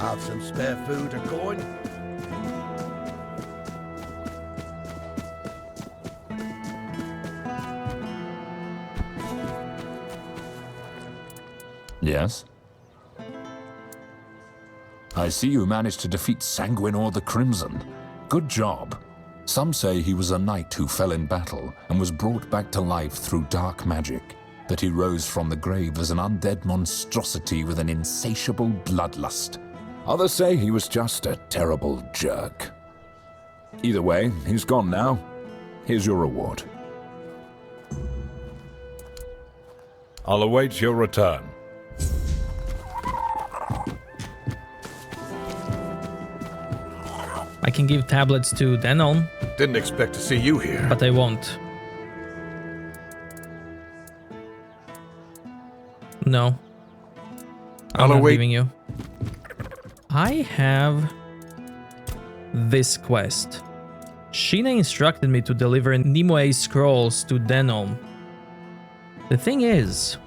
have some spare food and coin? Yes? I see you managed to defeat Sanguinor the Crimson. Good job. Some say he was a knight who fell in battle and was brought back to life through dark magic, that he rose from the grave as an undead monstrosity with an insatiable bloodlust. Others say he was just a terrible jerk. Either way, he's gone now. Here's your reward. I'll await your return. I can give tablets to Denon, Didn't expect to see you here. but I won't. No. I'm not giving you. I have this quest. Sheena instructed me to deliver Nimue scrolls to Denon. The thing is,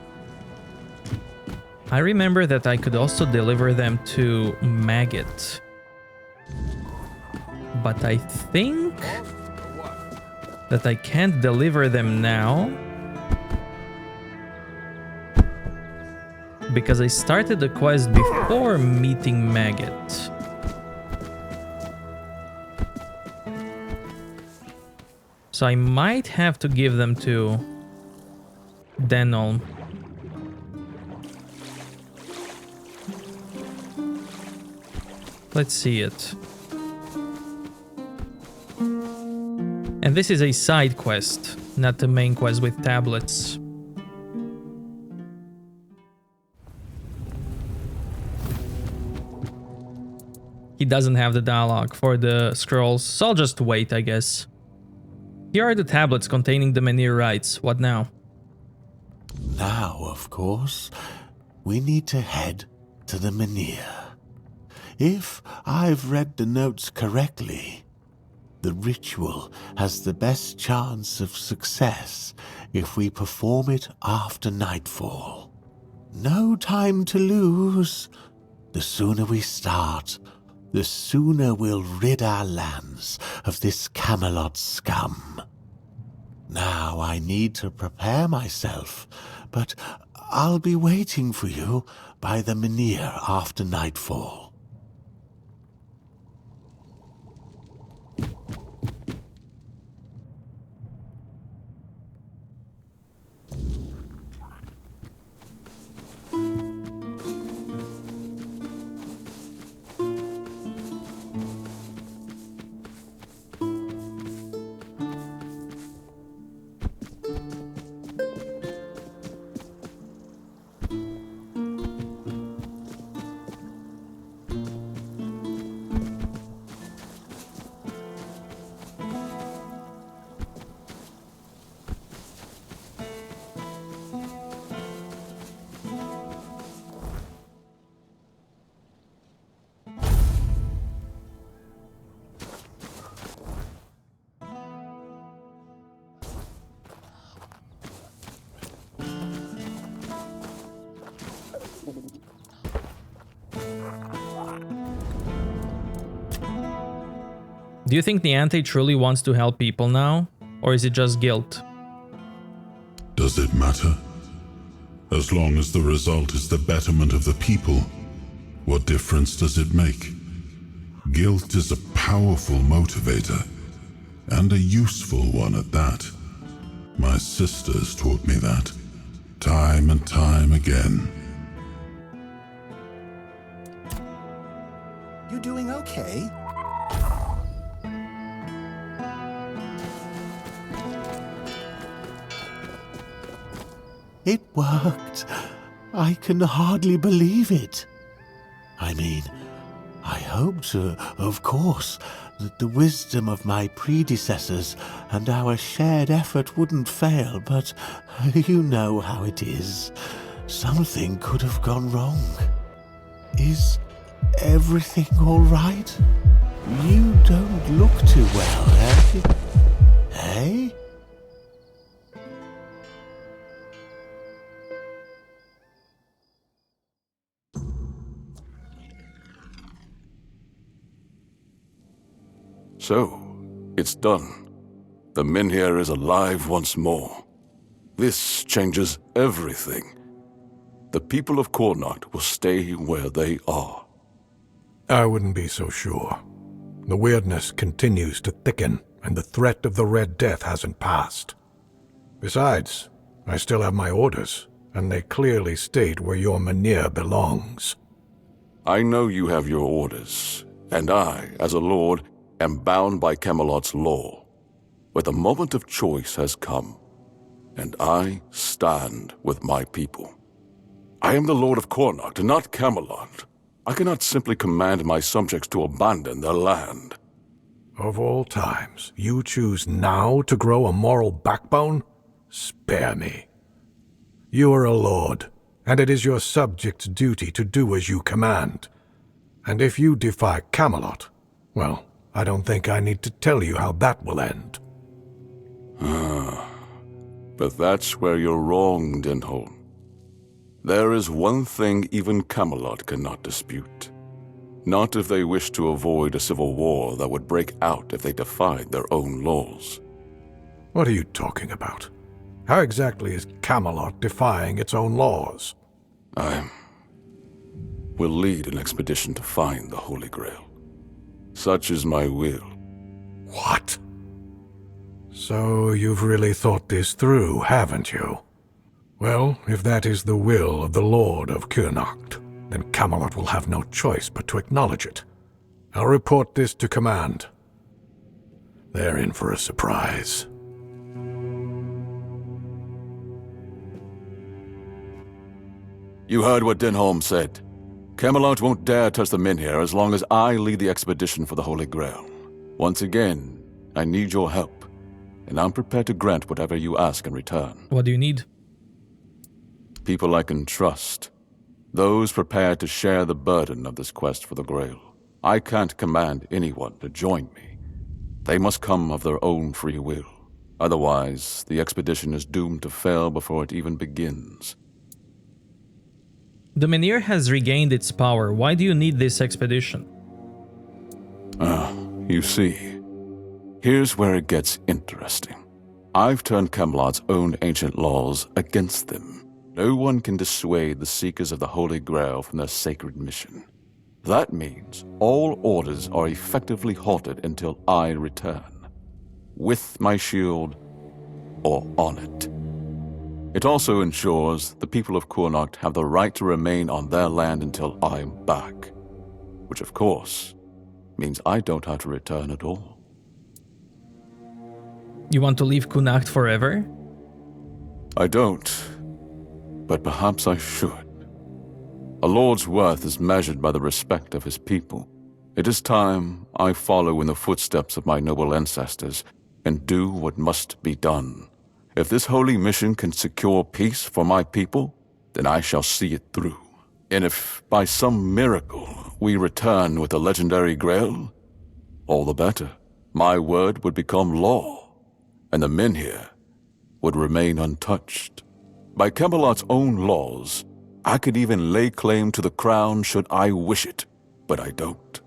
I remember that I could also deliver them to Maggot. But I think that I can't deliver them now because I started the quest before meeting Maggot. So I might have to give them to Denholm. Let's see it. And this is a side quest, not the main quest with tablets. He doesn't have the dialogue for the scrolls, so I'll just wait, I guess. Here are the tablets containing the Menhir rites. What now? Now, of course, we need to head to the Menhir. If I've read the notes correctly, the ritual has the best chance of success if we perform it after nightfall. No time to lose. The sooner we start, the sooner we'll rid our lands of this Camelot scum. Now I need to prepare myself, but I'll be waiting for you by the Menhir after nightfall. Do you think Niante truly wants to help people now? Or is it just guilt? Does it matter? As long as the result is the betterment of the people, what difference does it make? Guilt is a powerful motivator, and a useful one at that. My sisters taught me that, time and time again. You doing okay? It worked. I can hardly believe it. I mean, I hoped, of course, that the wisdom of my predecessors and our shared effort wouldn't fail, but you know how it is. Something could have gone wrong. Is everything all right? You don't look too well, have you? Hey? So, it's done. The Menhir is alive once more. This changes everything. The people of Connacht will stay where they are. I wouldn't be so sure. The weirdness continues to thicken, and the threat of the Red Death hasn't passed. Besides, I still have my orders, and they clearly state where your Menhir belongs. I know you have your orders, and I, as a lord, am bound by Camelot's law. But the moment of choice has come, and I stand with my people. I am the Lord of Connacht, not Camelot. I cannot simply command my subjects to abandon their land. Of all times, you choose now to grow a moral backbone? Spare me. You are a lord, and it is your subjects' duty to do as you command. And if you defy Camelot, well, I don't think I need to tell you how that will end. But that's where you're wrong, Denholm. There is one thing even Camelot cannot dispute. Not if they wish to avoid a civil war that would break out if they defied their own laws. What are you talking about? How exactly is Camelot defying its own laws? I will lead an expedition to find the Holy Grail. Such is my will. What? So you've really thought this through, haven't you? Well, if that is the will of the Lord of Connacht, then Camelot will have no choice but to acknowledge it. I'll report this to command. They're in for a surprise. You heard what Denholm said. Camelot won't dare touch the Menhir as long as I lead the expedition for the Holy Grail. Once again, I need your help, and I'm prepared to grant whatever you ask in return. What do you need? People I can trust. Those prepared to share the burden of this quest for the Grail. I can't command anyone to join me. They must come of their own free will. Otherwise, the expedition is doomed to fail before it even begins. The Menhir has regained its power. Why do you need this expedition? You see, here's where it gets interesting. I've turned Camelot's own ancient laws against them. No one can dissuade the Seekers of the Holy Grail from their sacred mission. That means all orders are effectively halted until I return. With my shield, or on it. It also ensures the people of Connacht have the right to remain on their land until I'm back. Which, of course, means I don't have to return at all. You want to leave Connacht forever? I don't, but perhaps I should. A lord's worth is measured by the respect of his people. It is time I follow in the footsteps of my noble ancestors and do what must be done. If this holy mission can secure peace for my people, then I shall see it through. And if by some miracle we return with the legendary Grail, all the better. My word would become law, and the Menhir would remain untouched. By Camelot's own laws, I could even lay claim to the crown should I wish it, but I don't.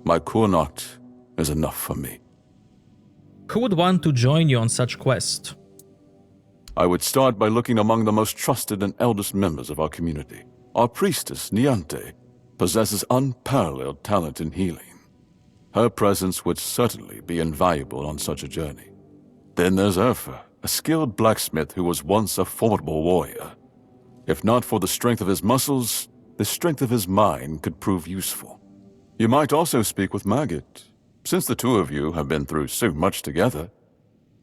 My Connacht is enough for me. Who would want to join you on such quest? I would start by looking among the most trusted and eldest members of our community. Our priestess, Niante, possesses unparalleled talent in healing. Her presence would certainly be invaluable on such a journey. Then there's Urfa, a skilled blacksmith who was once a formidable warrior. If not for the strength of his muscles, the strength of his mind could prove useful. You might also speak with Maggot. Since the two of you have been through so much together,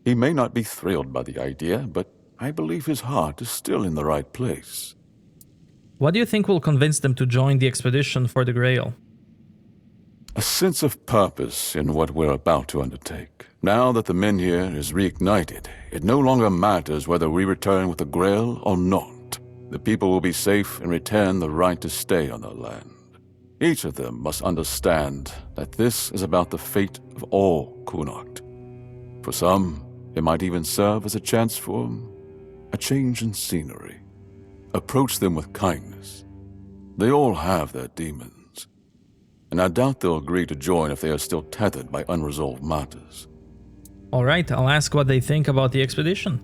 he may not be thrilled by the idea, but I believe his heart is still in the right place. What do you think will convince them to join the expedition for the Grail? A sense of purpose in what we're about to undertake. Now that the Menhir is reignited, it no longer matters whether we return with the Grail or not. The people will be safe and retain the right to stay on their land. Each of them must understand that this is about the fate of all Connacht. For some, it might even serve as a chance for a change in scenery. Approach them with kindness. They all have their demons. and I doubt they'll agree to join if they are still tethered by unresolved matters. Alright, I'll ask what they think about the expedition.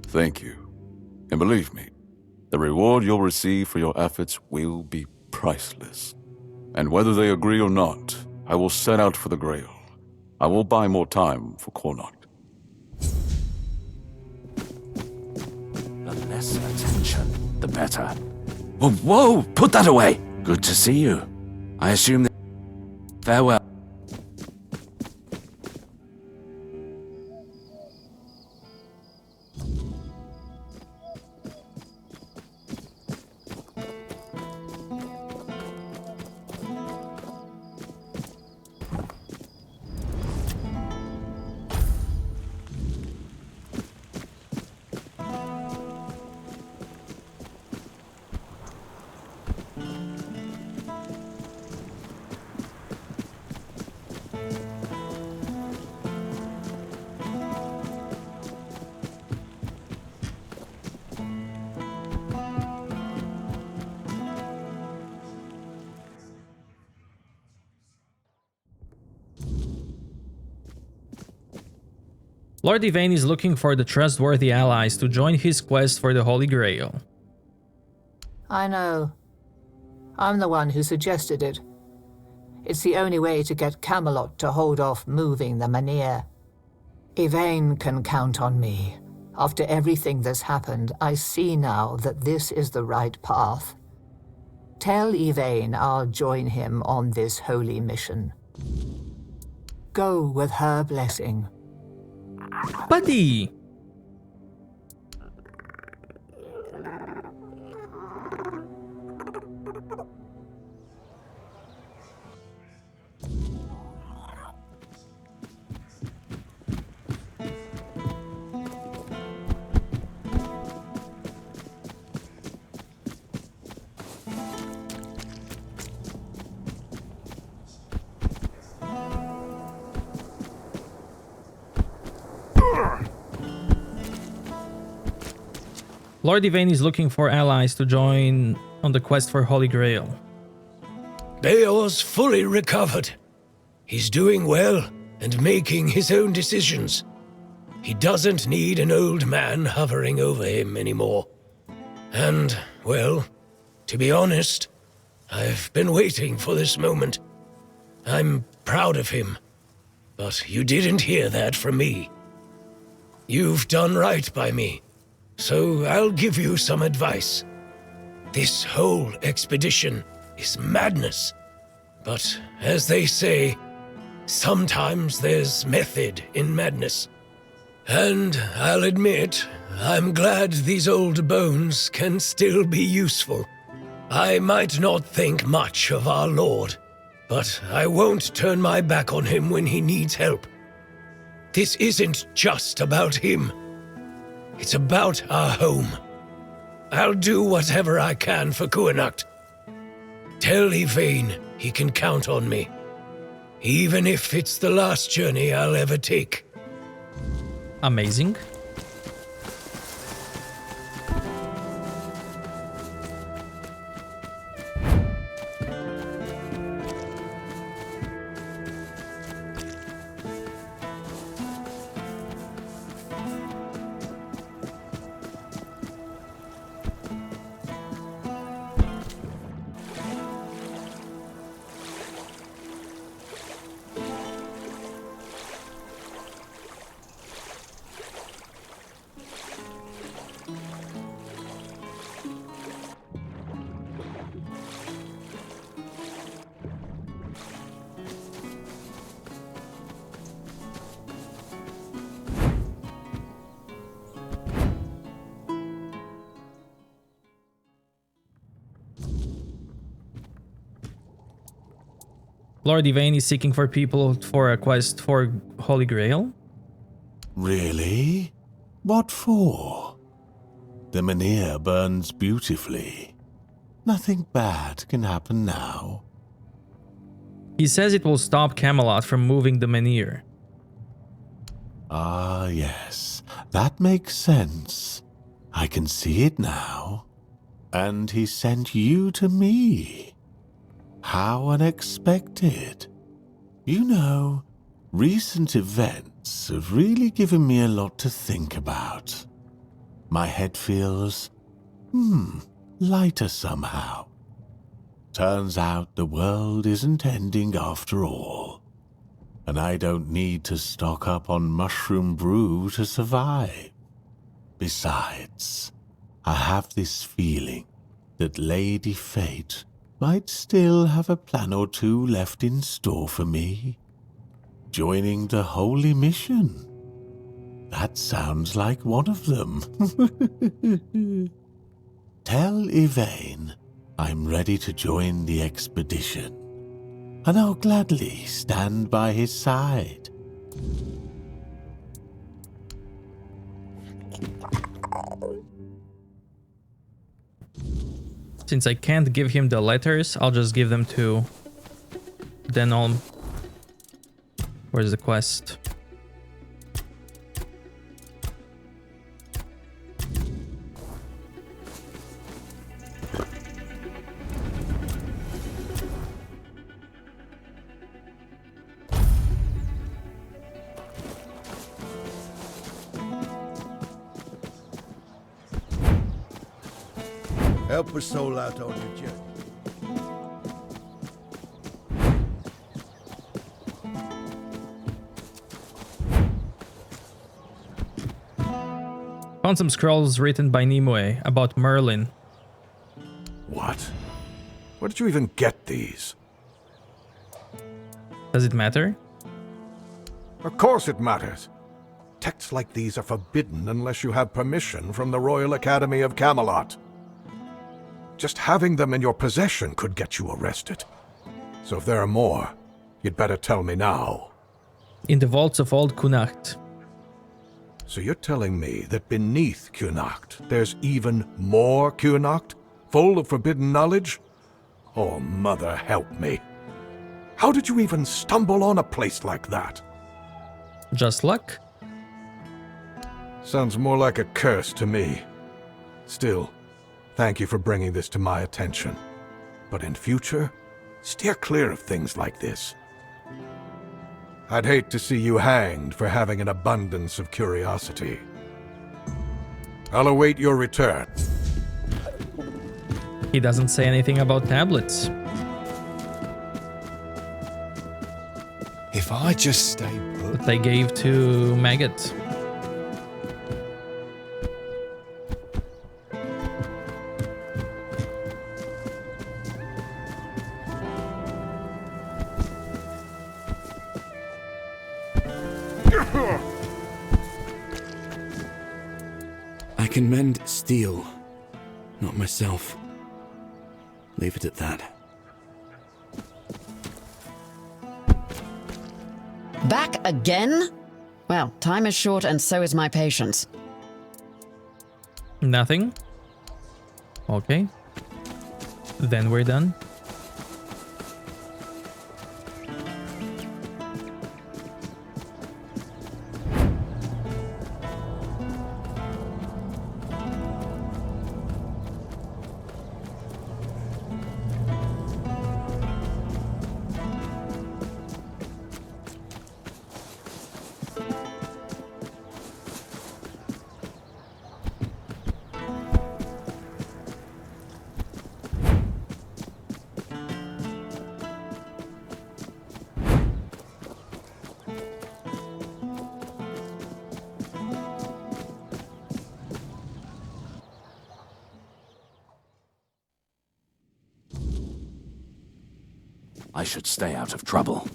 Thank you. And believe me, the reward you'll receive for your efforts will be priceless. And whether they agree or not, I will set out for the Grail. I will buy more time for Connacht. The less attention, the better. Whoa, whoa! Put that away! Good to see you. I assume that... Farewell. Lord Yvain is looking for the trustworthy allies to join his quest for the Holy Grail. I know. I'm the one who suggested it. It's the only way to get Camelot to hold off moving the Menhir. Yvain can count on me. After everything that's happened, I see now that this is the right path. Tell Yvain I'll join him on this holy mission. Go with her blessing. Buddy! Lord Yvain is looking for allies to join on the quest for Holy Grail. Beor's fully recovered. He's doing well and making his own decisions. He doesn't need an old man hovering over him anymore. And, well, to be honest, I've been waiting for this moment. I'm proud of him, but you didn't hear that from me. You've done right by me. So I'll give you some advice. This whole expedition is madness. But as they say, sometimes there's method in madness. And I'll admit, I'm glad these old bones can still be useful. I might not think much of our Lord, but I won't turn my back on him when he needs help. This isn't just about him. It's about our home. I'll do whatever I can for Connacht. Tell Yvain he can count on me, even if it's the last journey I'll ever take. Amazing. Lord Yvain is seeking for people for a quest for Holy Grail. Really? What for? The Menhir burns beautifully. Nothing bad can happen now. He says it will stop Camelot from moving the Menhir. Ah, yes. That makes sense. I can see it now. And he sent you to me. How unexpected. You know, recent events have really given me a lot to think about. My head feels, lighter somehow. Turns out the world isn't ending after all. And I don't need to stock up on mushroom brew to survive. Besides, I have this feeling that Lady Fate might still have a plan or two left in store for me. Joining the Holy Mission. That sounds like one of them. Tell Yvain I'm ready to join the expedition, and I'll gladly stand by his side. Since I can't give him the letters, I'll just give them to Denom. Where's the quest? Help a soul out on your journey. Found some scrolls written by Nimue about Merlin. What? Where did you even get these? Does it matter? Of course it matters. Texts like these are forbidden unless you have permission from the Royal Academy of Camelot. Just having them in your possession could get you arrested. So if there are more, you'd better tell me now. In the vaults of Old Connacht. So you're telling me that beneath Connacht, there's even more Connacht, full of forbidden knowledge? Oh, mother help me. How did you even stumble on a place like that? Just luck? Sounds more like a curse to me. Still, thank you for bringing this to my attention. But in future, steer clear of things like this. I'd hate to see you hanged for having an abundance of curiosity. I'll await your return. He doesn't say anything about tablets. If I just stay put... That they gave to Maggot. I can mend steel, not myself. Leave it at that. Back again? Well, time is short and so is my patience. Nothing? Okay. Then we're done. I should stay out of trouble.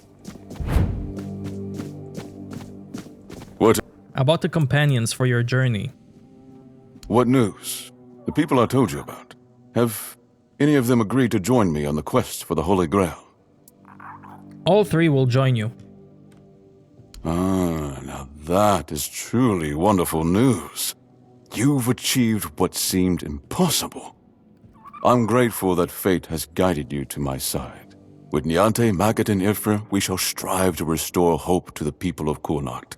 What? About the companions for your journey. What news? The people I told you about. Have any of them agreed to join me on the quest for the Holy Grail? All three will join you. Ah, now that is truly wonderful news. You've achieved what seemed impossible. I'm grateful that fate has guided you to my side. With Niante, Maggot, and Ifra, we shall strive to restore hope to the people of Connacht.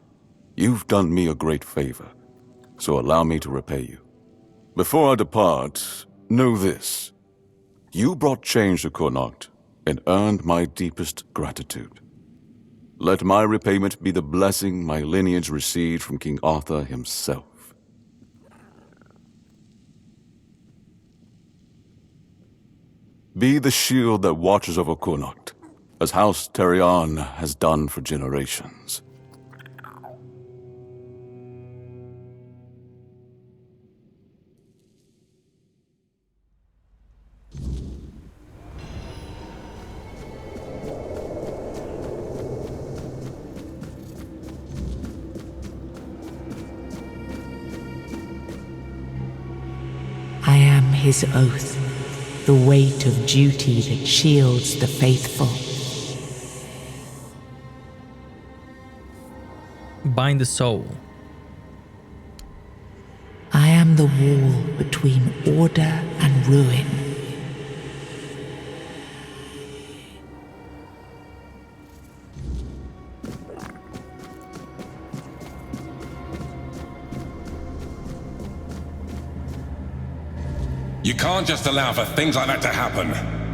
You've done me a great favor, so allow me to repay you. Before I depart, know this. You brought change to Connacht, and earned my deepest gratitude. Let my repayment be the blessing my lineage received from King Arthur himself. Be the shield that watches over Connacht, as House Terion has done for generations. I am his oath, the weight of duty that shields the faithful. Bind the soul. I am the wall between order and ruin. You can't just allow for things like that to happen.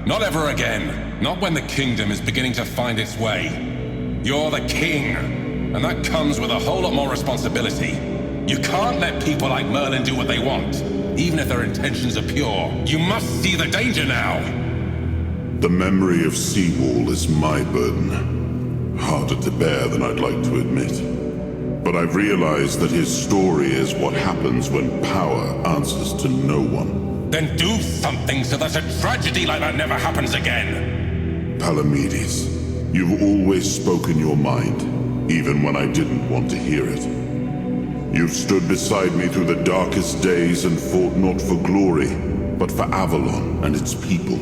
Not ever again. Not when the kingdom is beginning to find its way. You're the king, and that comes with a whole lot more responsibility. You can't let people like Merlin do what they want, even if their intentions are pure. You must see the danger now. The memory of Seawall is my burden. Harder to bear than I'd like to admit. But I've realized that his story is what happens when power answers to no one. Then do something so that a tragedy like that never happens again. Palamedes, you've always spoken your mind, even when I didn't want to hear it. You've stood beside me through the darkest days and fought not for glory, but for Avalon and its people.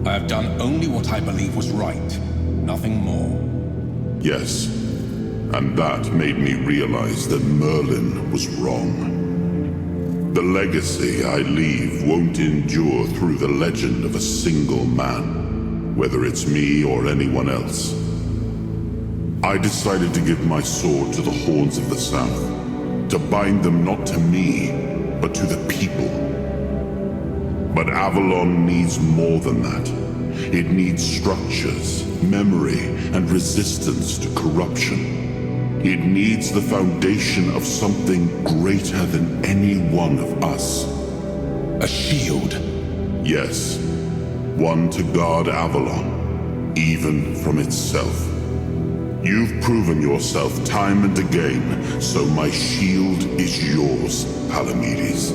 I have done only what I believe was right, nothing more. Yes, and that made me realize that Merlin was wrong. The legacy I leave won't endure through the legend of a single man, whether it's me or anyone else. I decided to give my sword to the Horns of the South, to bind them not to me, but to the people. But Avalon needs more than that. It needs structures, memory, and resistance to corruption. It needs the foundation of something greater than any one of us. A shield? Yes. One to guard Avalon, even from itself. You've proven yourself time and again, so my shield is yours, Palamedes.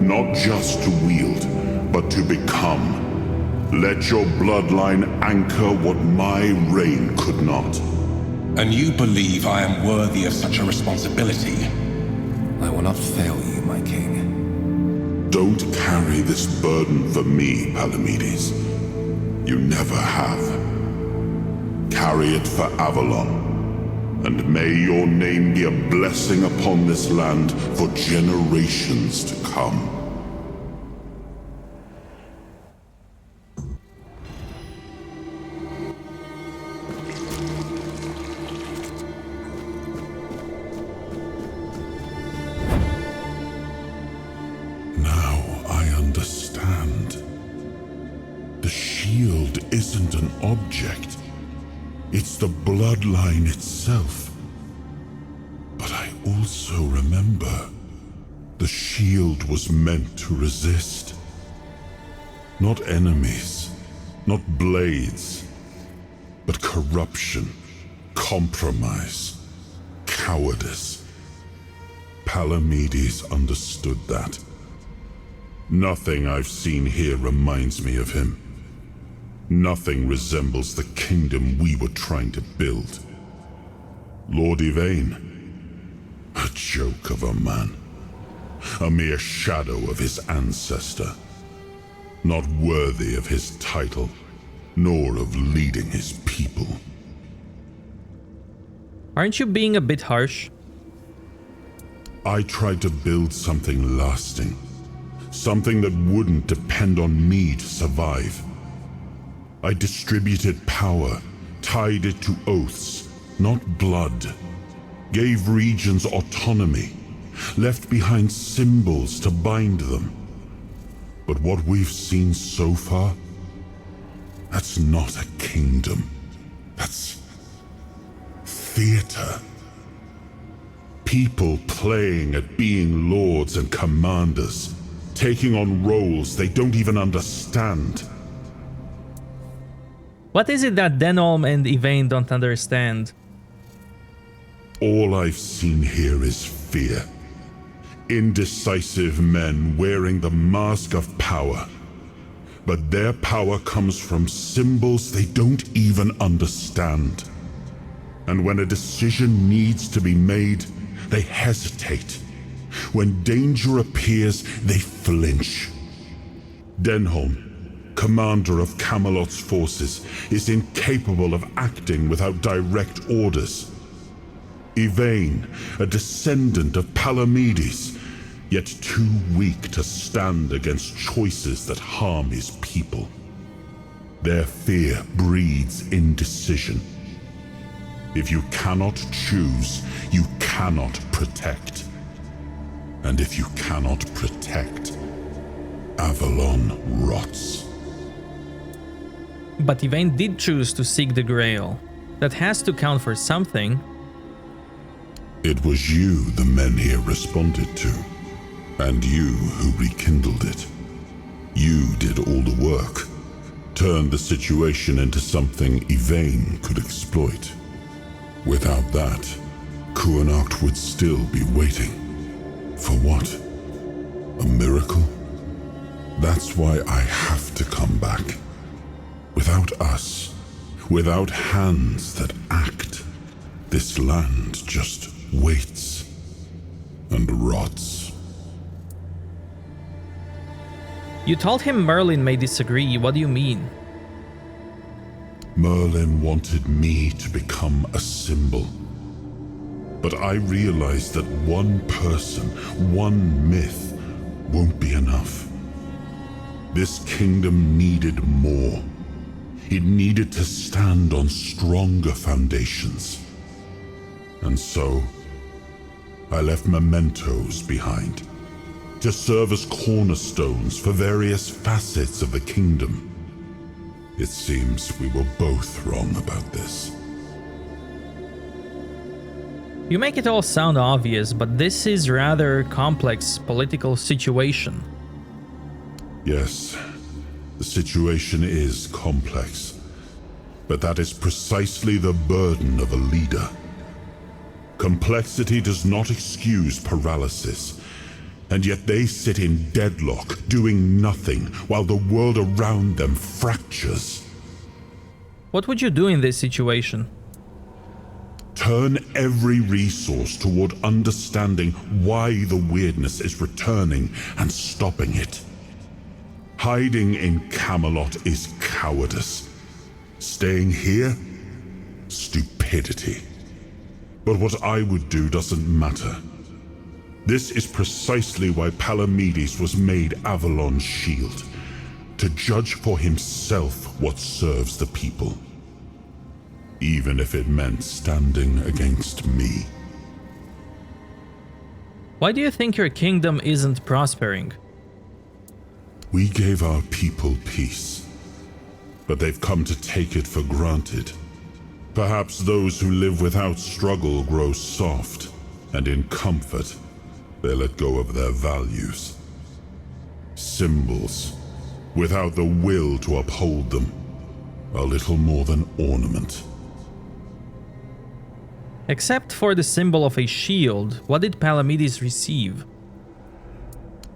Not just to wield, but to become. Let your bloodline anchor what my reign could not. And you believe I am worthy of such a responsibility? I will not fail you, my king. Don't carry this burden for me, Palamedes. You never have. Carry it for Avalon, and may your name be a blessing upon this land for generations to come. Isn't an object. It's the bloodline itself. But I also remember the shield was meant to resist. Not enemies, not blades, but corruption, compromise, cowardice. Palamedes understood that. Nothing I've seen here reminds me of him. Nothing resembles the kingdom we were trying to build. Lord Yvain, a joke of a man. A mere shadow of his ancestor. Not worthy of his title, nor of leading his people. Aren't you being a bit harsh? I tried to build something lasting. Something that wouldn't depend on me to survive. I distributed power, tied it to oaths, not blood. Gave regions autonomy, left behind symbols to bind them. But what we've seen so far? That's not a kingdom. That's theater. People playing at being lords and commanders, taking on roles they don't even understand. What is it that Denholm and Yvain don't understand? All I've seen here is fear. Indecisive men wearing the mask of power. But their power comes from symbols they don't even understand. And when a decision needs to be made, they hesitate. When danger appears, they flinch. Denholm, commander of Camelot's forces, is incapable of acting without direct orders. Yvain, a descendant of Palamedes, yet too weak to stand against choices that harm his people. Their fear breeds indecision. If you cannot choose, you cannot protect. And if you cannot protect, Avalon rots. But Yvain did choose to seek the Grail. That has to count for something. It was you the men here responded to, and you who rekindled it. You did all the work, turned the situation into something Yvain could exploit. Without that, Kuanacht would still be waiting. For what? A miracle? That's why I have to come back. Without us, without hands that act, this land just waits and rots. You told him Merlin may disagree. What do you mean? Merlin wanted me to become a symbol. But I realized that one person, one myth, won't be enough. This kingdom needed more. It needed to stand on stronger foundations. And so, I left mementos behind, to serve as cornerstones for various facets of the kingdom. It seems we were both wrong about this. You make it all sound obvious, but this is rather complex political situation. Yes, the situation is complex, but that is precisely the burden of a leader. Complexity does not excuse paralysis, and yet they sit in deadlock, doing nothing, while the world around them fractures. What would you do in this situation? Turn every resource toward understanding why the weirdness is returning and stopping it. Hiding in Camelot is cowardice. Staying here? Stupidity. But what I would do doesn't matter. This is precisely why Palamedes was made Avalon's shield, to judge for himself what serves the people. Even if it meant standing against me. Why do you think your kingdom isn't prospering? We gave our people peace, but they've come to take it for granted. Perhaps those who live without struggle grow soft, and in comfort, they let go of their values. Symbols, without the will to uphold them, are little more than ornament. Except for the symbol of a shield, what did Palamedes receive?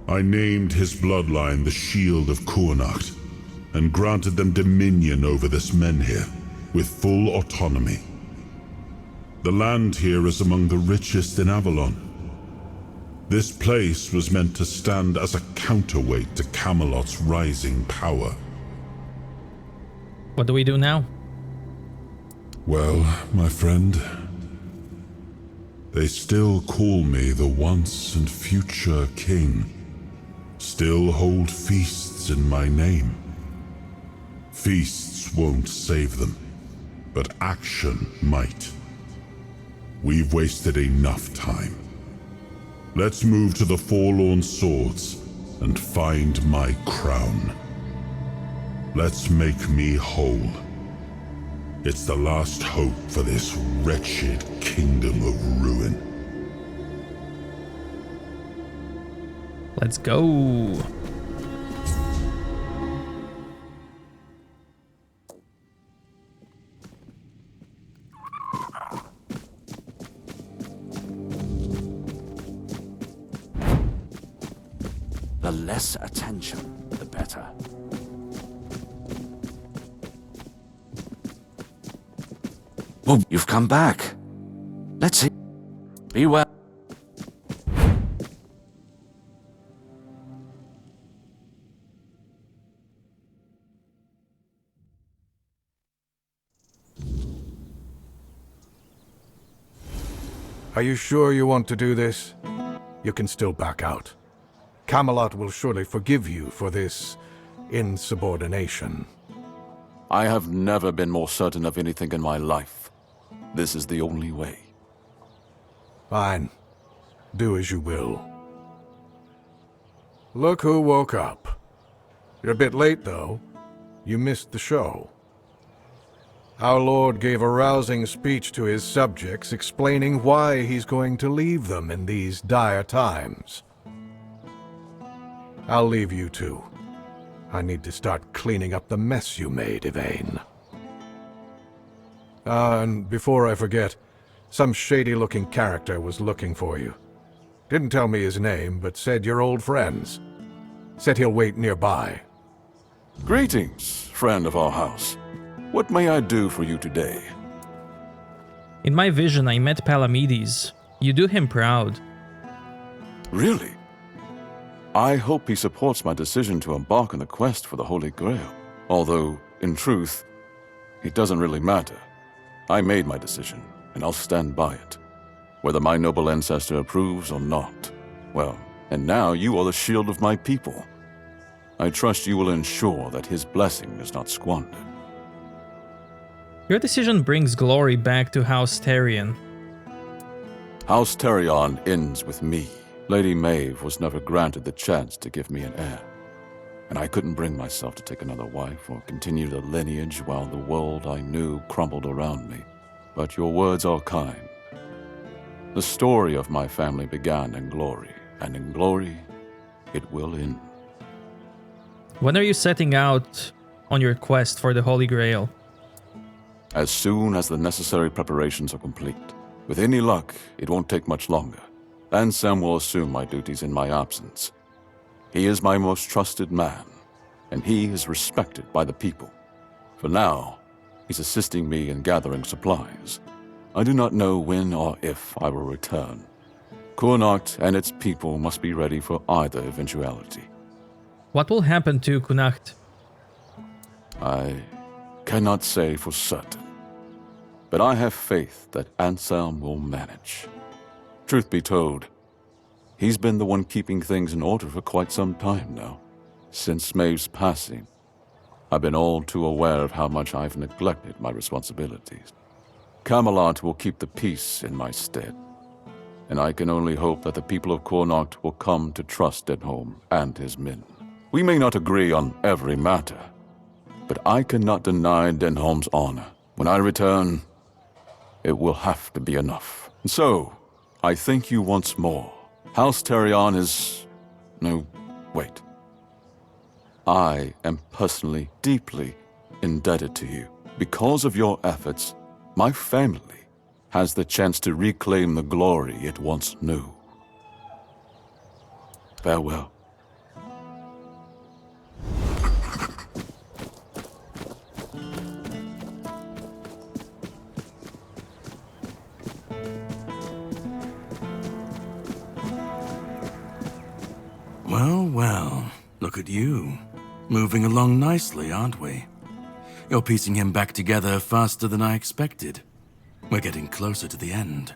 I named his bloodline the Shield of Kuanacht, and granted them dominion over this menhir, with full autonomy. The land here is among the richest in Avalon. This place was meant to stand as a counterweight to Camelot's rising power. What do we do now? Well, my friend, they still call me the once and future king. Still hold feasts in my name. Feasts won't save them, but action might. We've wasted enough time. Let's move to the Forlorn Swords and find my crown. Let's make me whole. It's the last hope for this wretched kingdom of ruin. Let's go. The less attention, the better. Oh, you've come back. Let's see. Be well. Are you sure you want to do this? You can still back out. Camelot will surely forgive you for this insubordination. I have never been more certain of anything in my life. This is the only way. Fine. Do as you will. Look who woke up. You're a bit late, though. You missed the show. Our Lord gave a rousing speech to his subjects explaining why he's going to leave them in these dire times. I'll leave you two. I need to start cleaning up the mess you made, Yvain. And before I forget, some shady-looking character was looking for you. Didn't tell me his name, but said you're old friends. Said he'll wait nearby. Greetings, friend of our house. What may I do for you today? In my vision, I met Palamedes. You do him proud. Really? I hope he supports my decision to embark on a quest for the Holy Grail. Although, in truth, it doesn't really matter. I made my decision, and I'll stand by it. Whether my noble ancestor approves or not. Well, and now you are the shield of my people. I trust you will ensure that his blessing is not squandered. Your decision brings glory back to House Tarion. House Tarion ends with me. Lady Maeve was never granted the chance to give me an heir. And I couldn't bring myself to take another wife or continue the lineage while the world I knew crumbled around me. But your words are kind. The story of my family began in glory, and in glory, it will end. When are you setting out on your quest for the Holy Grail? As soon as the necessary preparations are complete. With any luck, it won't take much longer. Ansem will assume my duties in my absence. He is my most trusted man, and he is respected by the people. For now, he's assisting me in gathering supplies. I do not know when or if I will return. Connacht and its people must be ready for either eventuality. What will happen to Connacht? I cannot say for certain, but I have faith that Ansem will manage. Truth be told, he's been the one keeping things in order for quite some time now. Since Maeve's passing, I've been all too aware of how much I've neglected my responsibilities. Camelot will keep the peace in my stead, and I can only hope that the people of Connacht will come to trust Denholm and his men. We may not agree on every matter, but I cannot deny Denholm's honor. When I return, it will have to be enough. And so, I thank you once more. House Tarion is... no, wait. I am personally deeply indebted to you. Because of your efforts, my family has the chance to reclaim the glory it once knew. Farewell. Well, well, look at you. Moving along nicely, aren't we? You're piecing him back together faster than I expected. We're getting closer to the end.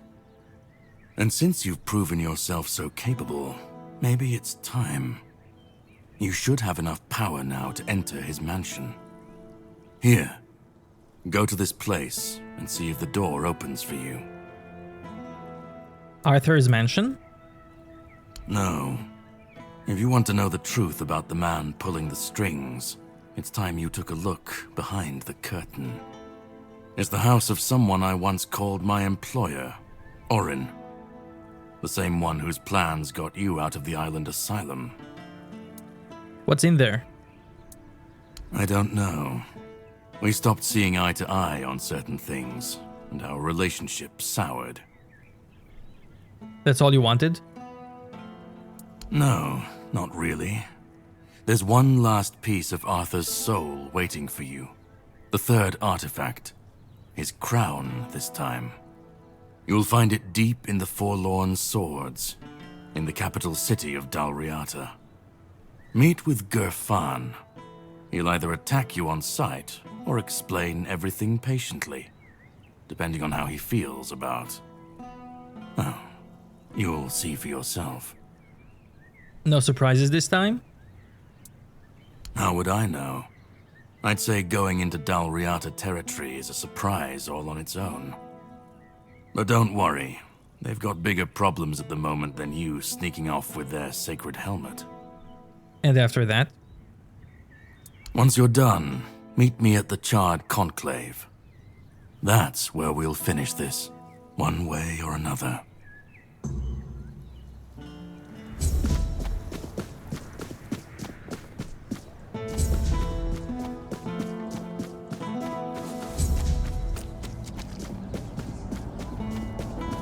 And since you've proven yourself so capable, maybe it's time. You should have enough power now to enter his mansion. Here, go to this place and see if the door opens for you. Arthur's mansion? No. If you want to know the truth about the man pulling the strings, it's time you took a look behind the curtain. It's the house of someone I once called my employer, Orin. The same one whose plans got you out of the island asylum. What's in there? I don't know. We stopped seeing eye to eye on certain things, and our relationship soured. That's all you wanted? No, not really. There's one last piece of Arthur's soul waiting for you. The third artifact. His crown, this time. You'll find it deep in the Forlorn Swords, in the capital city of Dalriata. Meet with Gerfan. He'll either attack you on sight, or explain everything patiently, depending on how he feels about... well, you'll see for yourself. No surprises this time? How would I know? I'd say going into Dalriata territory is a surprise all on its own. But don't worry, they've got bigger problems at the moment than you sneaking off with their sacred helmet. And after that? Once you're done, meet me at the Charred Conclave. That's where we'll finish this, one way or another.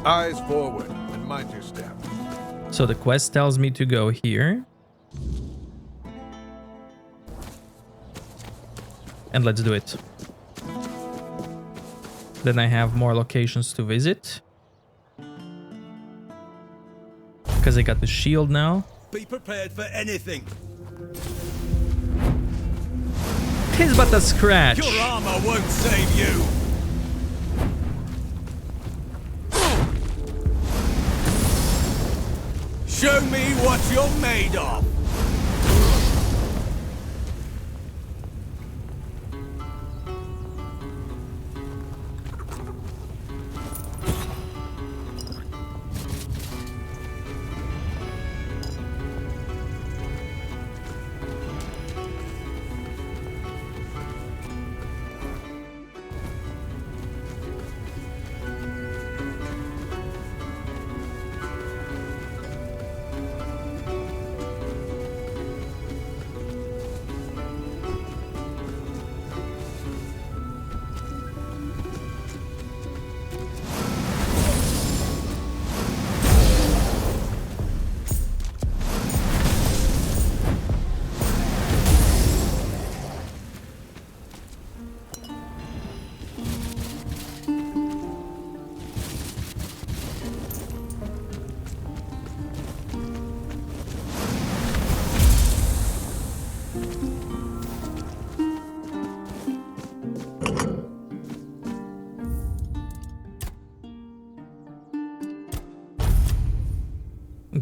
Eyes forward and mind your step. So the quest tells me to go here. And let's do it. Then I have more locations to visit. Because I got the shield now. Be prepared for anything. Tis but a scratch. Your armor won't save you. Show me what you're made of.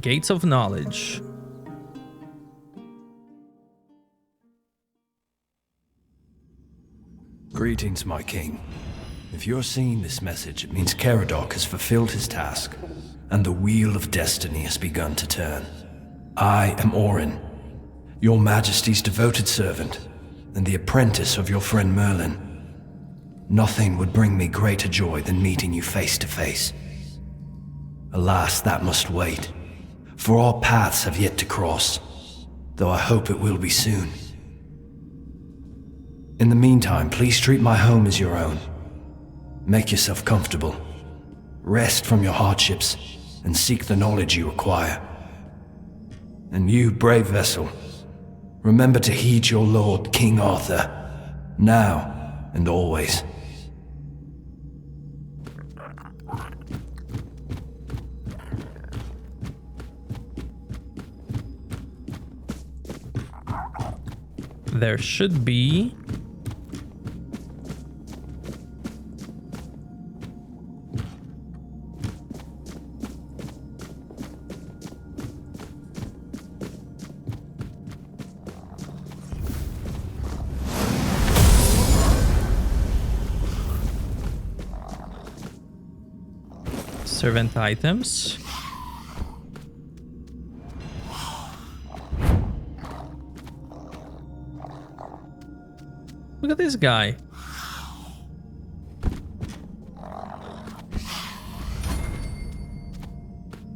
Gates of Knowledge. Greetings, my king. If you're seeing this message, it means Caradoc has fulfilled his task, and the wheel of destiny has begun to turn. I am Orin, your majesty's devoted servant, and the apprentice of your friend Merlin. Nothing would bring me greater joy than meeting you face to face. Alas, that must wait, for our paths have yet to cross, though I hope it will be soon. In the meantime, please treat my home as your own. Make yourself comfortable. Rest from your hardships, and seek the knowledge you require. And you, brave vessel, remember to heed your lord, King Arthur, now and always. There should be... servant items. Look at this guy.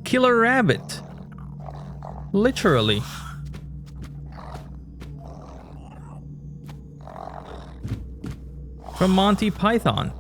Killer rabbit. Literally. From Monty Python.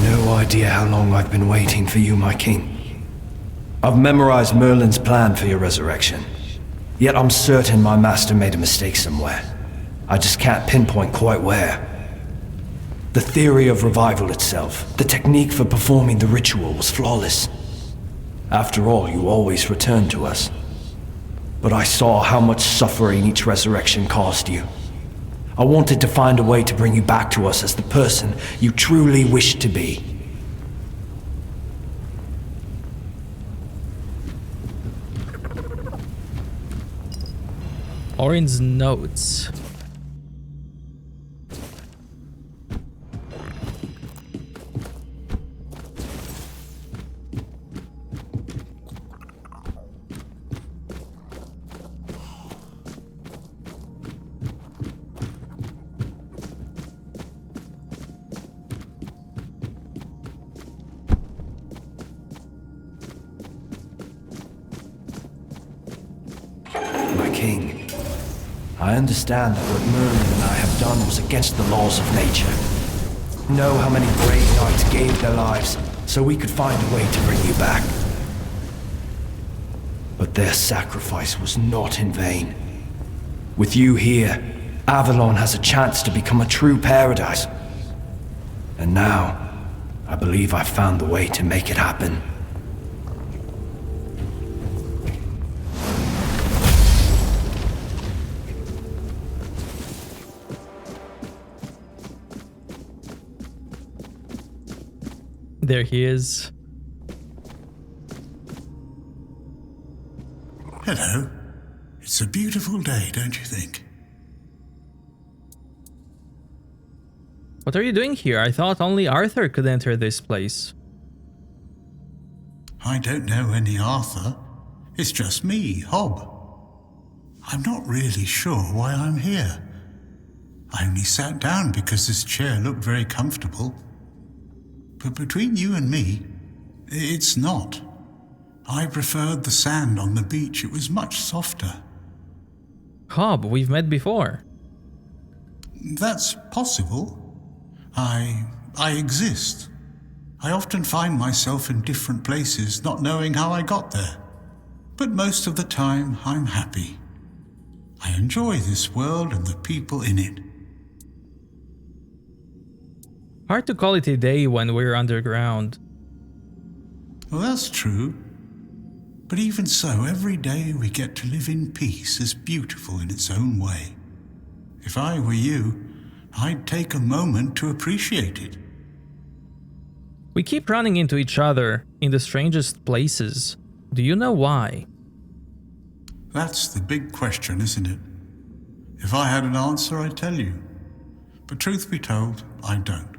No idea how long I've been waiting for you, my king. I've memorized Merlin's plan for your resurrection. Yet I'm certain my master made a mistake somewhere. I just can't pinpoint quite where. The theory of revival itself, the technique for performing the ritual was flawless. After all, you always return to us. But I saw how much suffering each resurrection caused you. I wanted to find a way to bring you back to us as the person you truly wish to be. Orin's notes. King, I understand that what Merlin and I have done was against the laws of nature. Know how many brave knights gave their lives so we could find a way to bring you back. But their sacrifice was not in vain. With you here, Avalon has a chance to become a true paradise. And now, I believe I've found the way to make it happen. There he is. Hello. It's a beautiful day, don't you think? What are you doing here? I thought only Arthur could enter this place. I don't know any Arthur. It's just me, Hob. I'm not really sure why I'm here. I only sat down because this chair looked very comfortable. But between you and me, it's not. I preferred the sand on the beach. It was much softer. Hob, we've met before. That's possible. I exist. I often find myself in different places, not knowing how I got there. But most of the time, I'm happy. I enjoy this world and the people in it. Hard to call it a day when we're underground. Well, that's true. But even so, every day we get to live in peace is beautiful in its own way. If I were you, I'd take a moment to appreciate it. We keep running into each other in the strangest places. Do you know why? That's the big question, isn't it? If I had an answer, I'd tell you. But truth be told, I don't.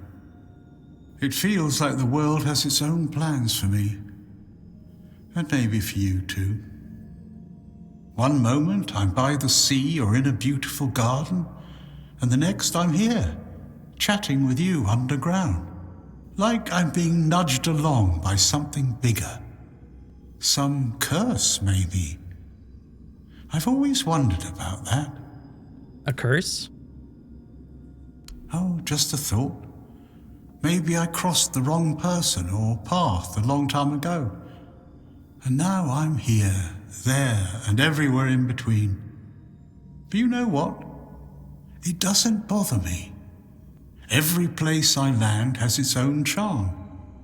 It feels like the world has its own plans for me. And maybe for you too. One moment I'm by the sea or in a beautiful garden, and the next I'm here, chatting with you underground. Like I'm being nudged along by something bigger. Some curse, maybe. I've always wondered about that. A curse? Oh, just a thought. Maybe I crossed the wrong person or path a long time ago. And now I'm here, there, and everywhere in between. But you know what? It doesn't bother me. Every place I land has its own charm.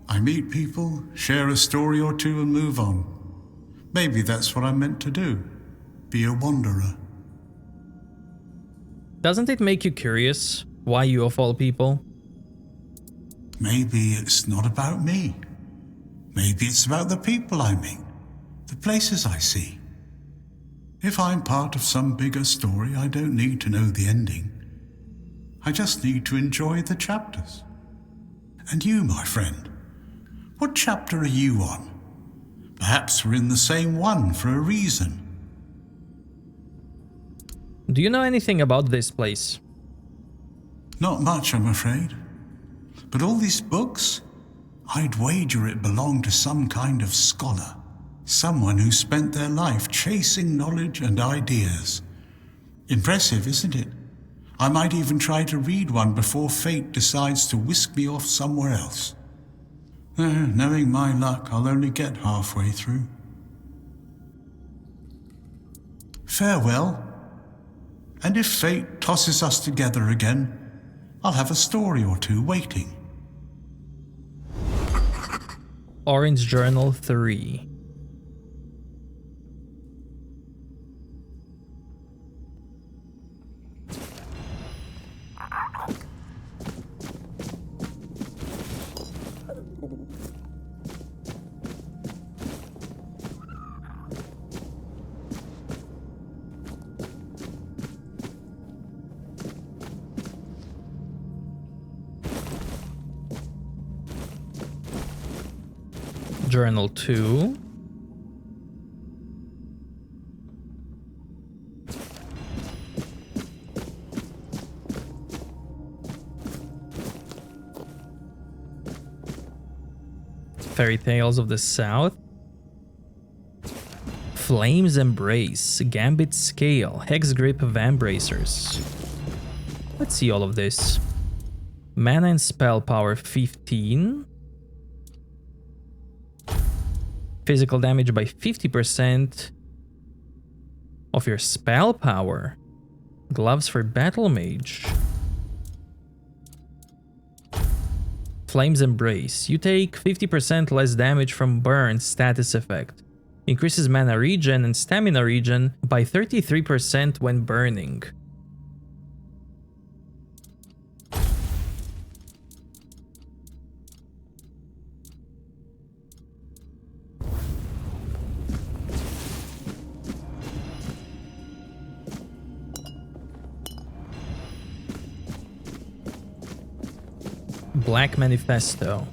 I meet people, share a story or two, and move on. Maybe that's what I'm meant to do. Be a wanderer. Doesn't it make you curious? Why you of all people? Maybe it's not about me. Maybe it's about the people I meet, the places I see. If I'm part of some bigger story, I don't need to know the ending. I just need to enjoy the chapters. And you, my friend, what chapter are you on? Perhaps we're in the same one for a reason. Do you know anything about this place? Not much, I'm afraid. But all these books, I'd wager it belonged to some kind of scholar. Someone who spent their life chasing knowledge and ideas. Impressive, isn't it? I might even try to read one before fate decides to whisk me off somewhere else. Knowing my luck, I'll only get halfway through. Farewell. And if fate tosses us together again, I'll have a story or two waiting. Orange Journal 3. Journal 2. Fairy Tales of the South. Flame's Embrace, Gambit Scale, Hex Grip Vambracers. Let's see all of this. Mana and spell power 15. Physical damage by 50% of your spell power. Gloves for Battle Mage. Flame's Embrace. You take 50% less damage from burn status effect. Increases mana regen and stamina regen by 33% when burning. Black Manifesto.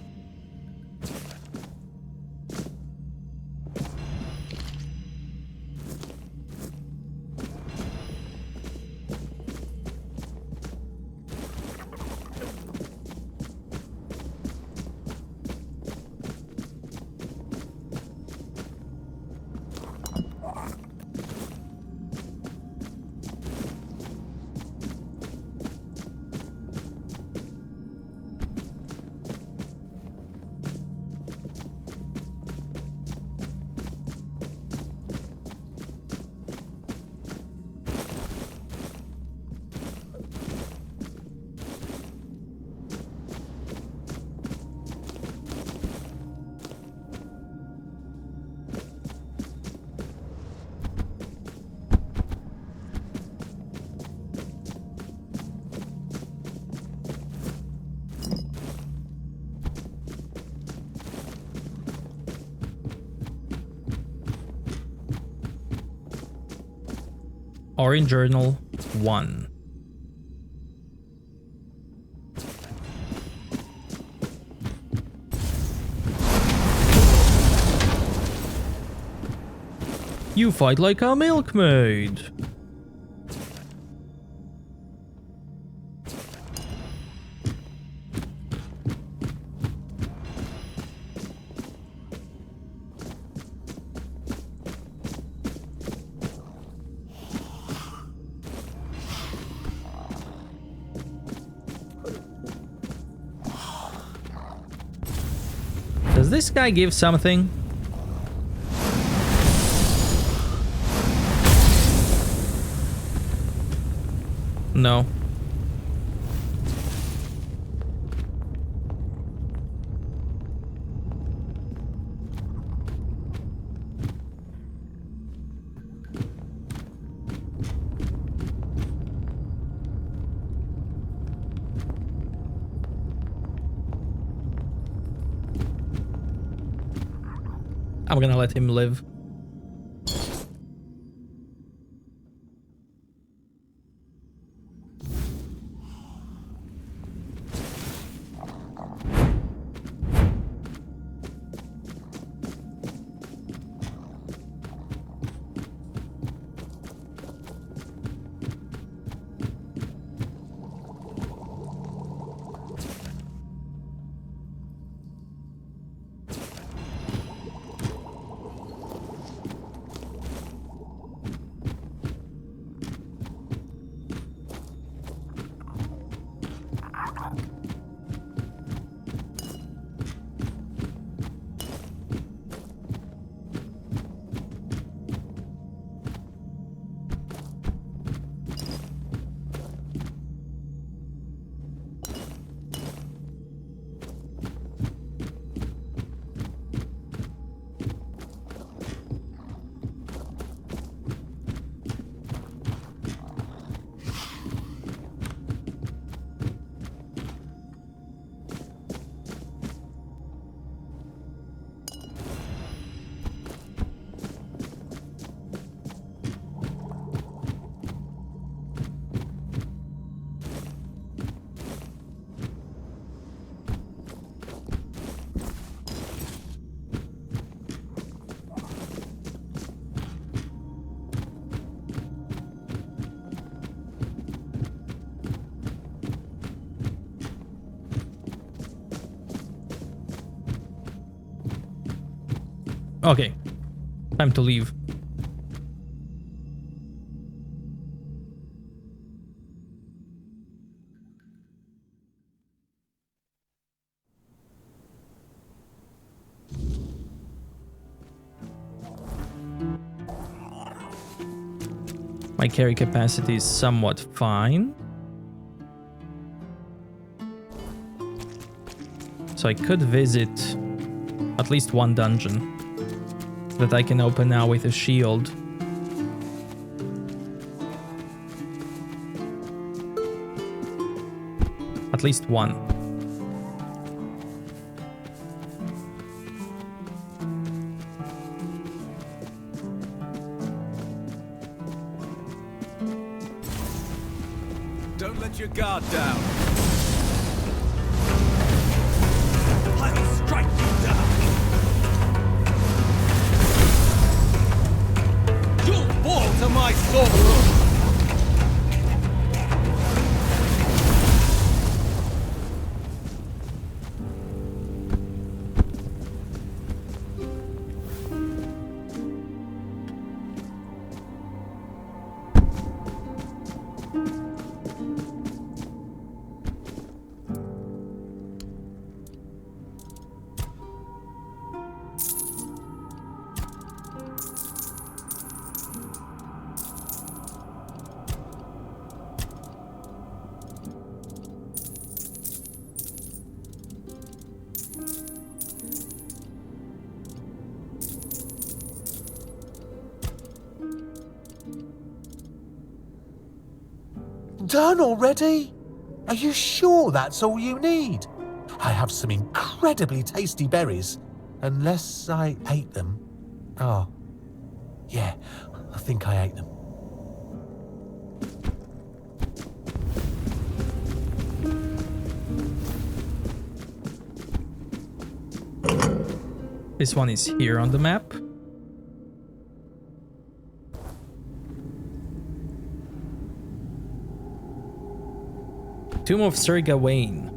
Orange Journal 1. You fight like a milkmaid. this guy give something? No. I'm gonna let him live. Okay, time to leave. My carry capacity is somewhat fine. So I could visit at least one dungeon that I can open now with a shield. At least one. Don't let your guard down. I will strike you down. You'll fall to my sword. Done already? Are you sure that's all you need? I have some incredibly tasty berries, unless I ate them. Oh, yeah, I think I ate them. This one is here on the map. Tomb of Sir Gawain.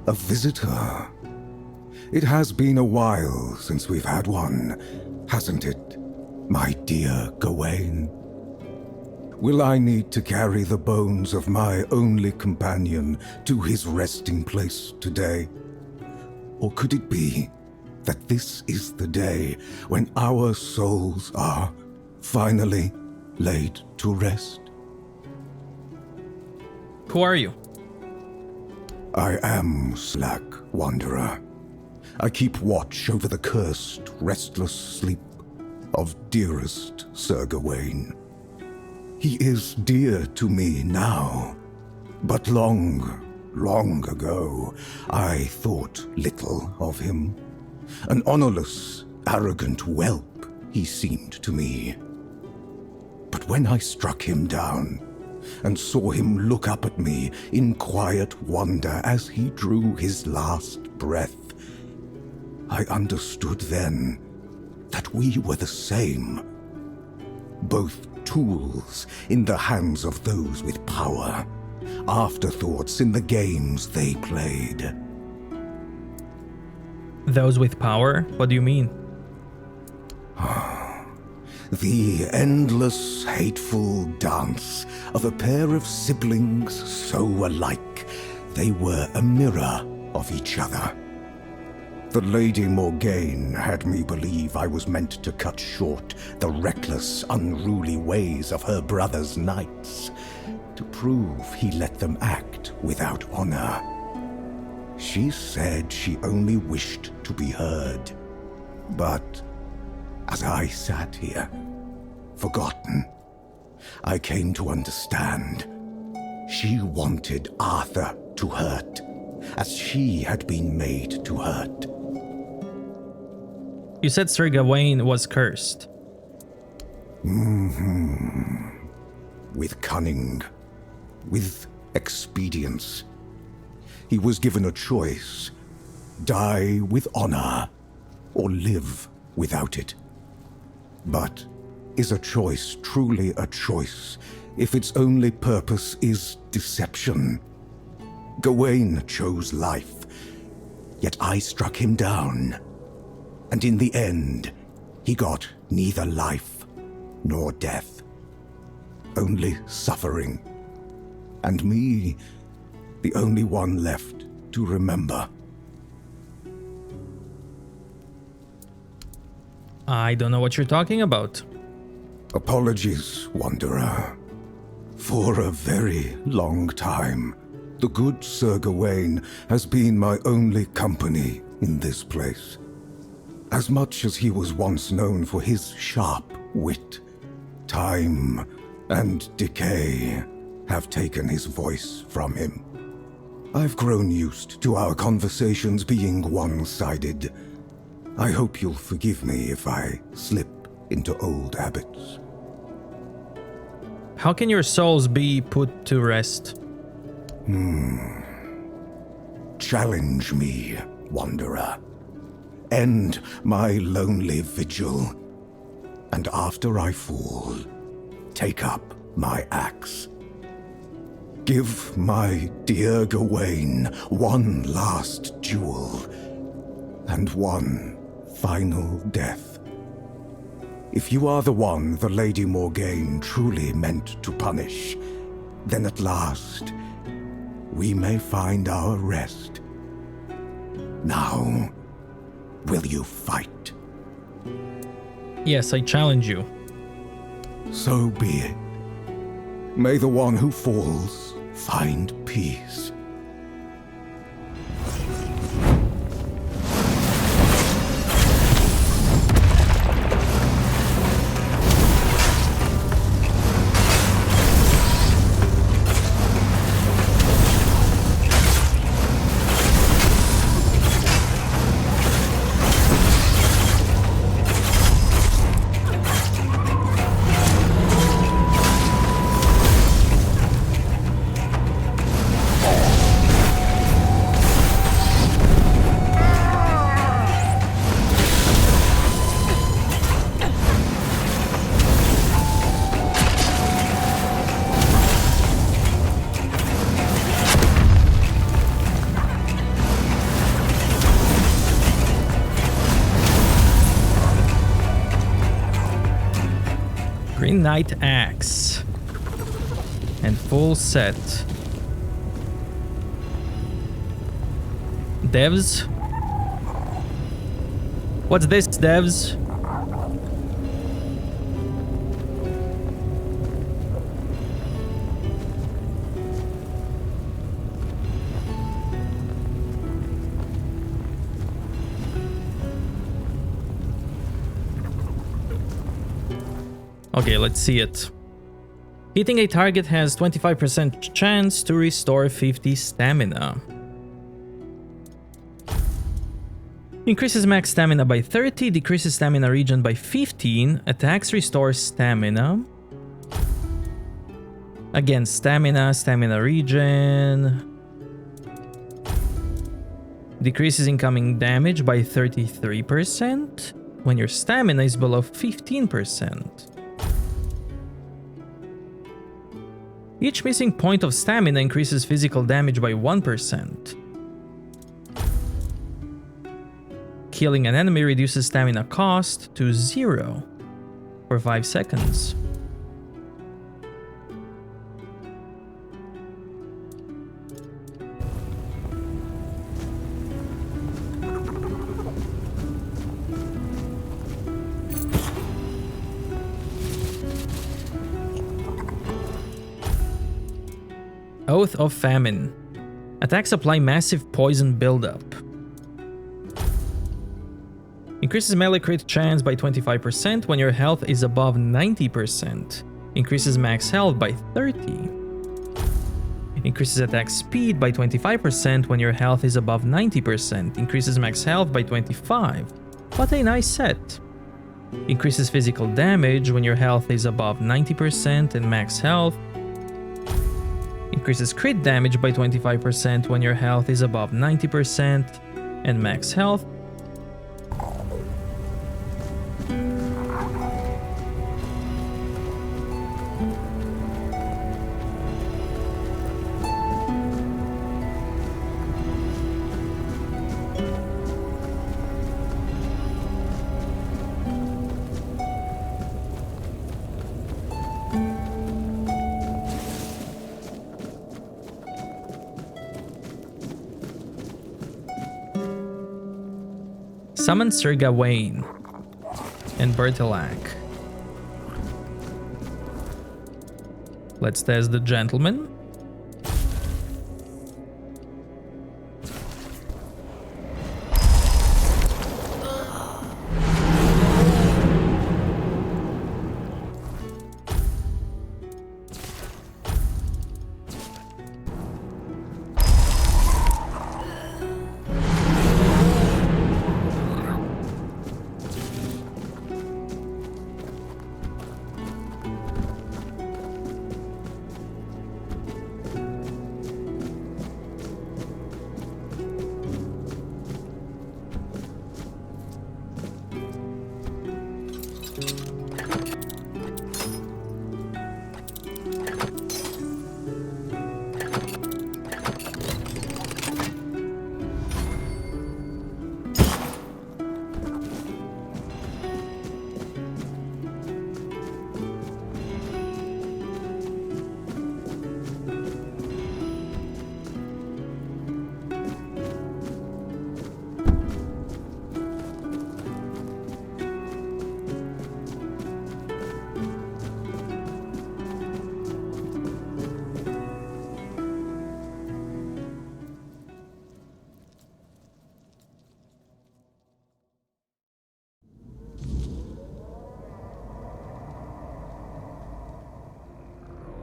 A visitor. It has been a while since we've had one, hasn't it, my dear Gawain? Will I need to carry the bones of my only companion to his resting place today? Or could it be that this is the day when our souls are finally laid to rest? Who are you? I am Slack Wanderer. I keep watch over the cursed, restless sleep of dearest Sir Gawain. He is dear to me now, but long ago, I thought little of him. An honorless, arrogant whelp he seemed to me. But when I struck him down and saw him look up at me in quiet wonder as he drew his last breath, I understood then that we were the same. Both tools in the hands of those with power, afterthoughts in the games they played. Those with power? What do you mean? The endless, hateful dance of a pair of siblings so alike, they were a mirror of each other. The Lady Morgaine had me believe I was meant to cut short the reckless, unruly ways of her brother's knights, to prove he let them act without honor. She said she only wished to be heard. But as I sat here, forgotten, I came to understand. She wanted Arthur to hurt, as she had been made to hurt. You said Sir Gawain was cursed. With cunning, with expedience. He was given a choice: die with honor, or live without it. But is a choice truly a choice if its only purpose is deception? Gawain chose life, yet I struck him down. And in the end, he got neither life nor death. Only suffering. And me, the only one left to remember. I don't know what you're talking about. Apologies, Wanderer. For a very long time, the good Sir Gawain has been my only company in this place. As much as he was once known for his sharp wit, time and decay have taken his voice from him. I've grown used to our conversations being one-sided. I hope you'll forgive me if I slip into old habits. How can your souls be put to rest? Challenge me, Wanderer. End my lonely vigil. And after I fall, take up my axe. Give my dear Gawain one last duel, and one final death. If you are the one the Lady Morgaine truly meant to punish, then at last we may find our rest. Now, will you fight? Yes, I challenge you. So be it. May the one who falls find peace. Knight Axe. And full set. Devs? What's this, devs? Okay, let's see it. Hitting a target has 25% chance to restore 50 stamina. Increases max stamina by 30, decreases stamina regen by 15, attacks restore stamina. Again, stamina regen. Decreases incoming damage by 33% when your stamina is below 15%. Each missing point of stamina increases physical damage by 1%. Killing an enemy reduces stamina cost to 0 for 5 seconds. Oath of Famine. Attacks apply massive poison buildup. Increases melee crit chance by 25% when your health is above 90%. Increases max health by 30. Increases attack speed by 25% when your health is above 90%. Increases max health by 25. What a nice set. Increases physical damage when your health is above 90% and max health. Increases crit damage by 25% when your health is above 90% and max health. Summon Sir Gawain and Bertilac. Let's test the gentleman.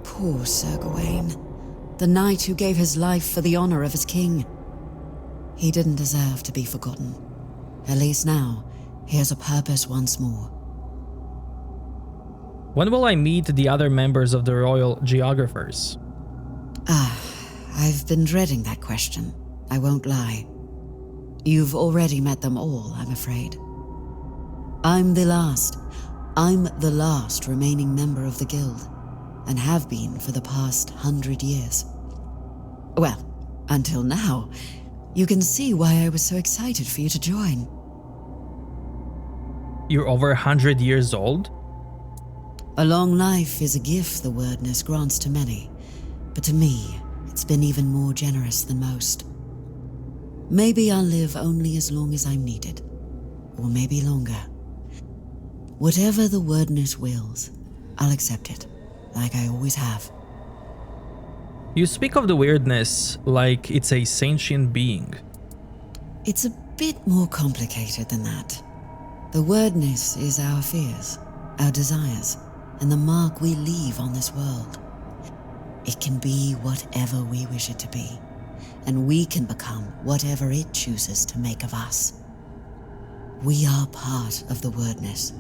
Poor Sir Gawain, the knight who gave his life for the honor of his king. He didn't deserve to be forgotten. At least now, he has a purpose once more. When will I meet the other members of the Royal Geographers? I've been dreading that question, I won't lie. You've already met them all, I'm afraid. I'm the last remaining member of the guild, and have been for the past 100 years. Well, until now, you can see why I was so excited for you to join. You're over 100 years old? A long life is a gift the wordness grants to many, but to me, it's been even more generous than most. Maybe I'll live only as long as I'm needed, or maybe longer. Whatever the wordness wills, I'll accept it, like I always have. You speak of the weirdness like it's a sentient being. It's a bit more complicated than that. The wordness is our fears, our desires, and the mark we leave on this world. It can be whatever we wish it to be, and we can become whatever it chooses to make of us. We are part of the wordness,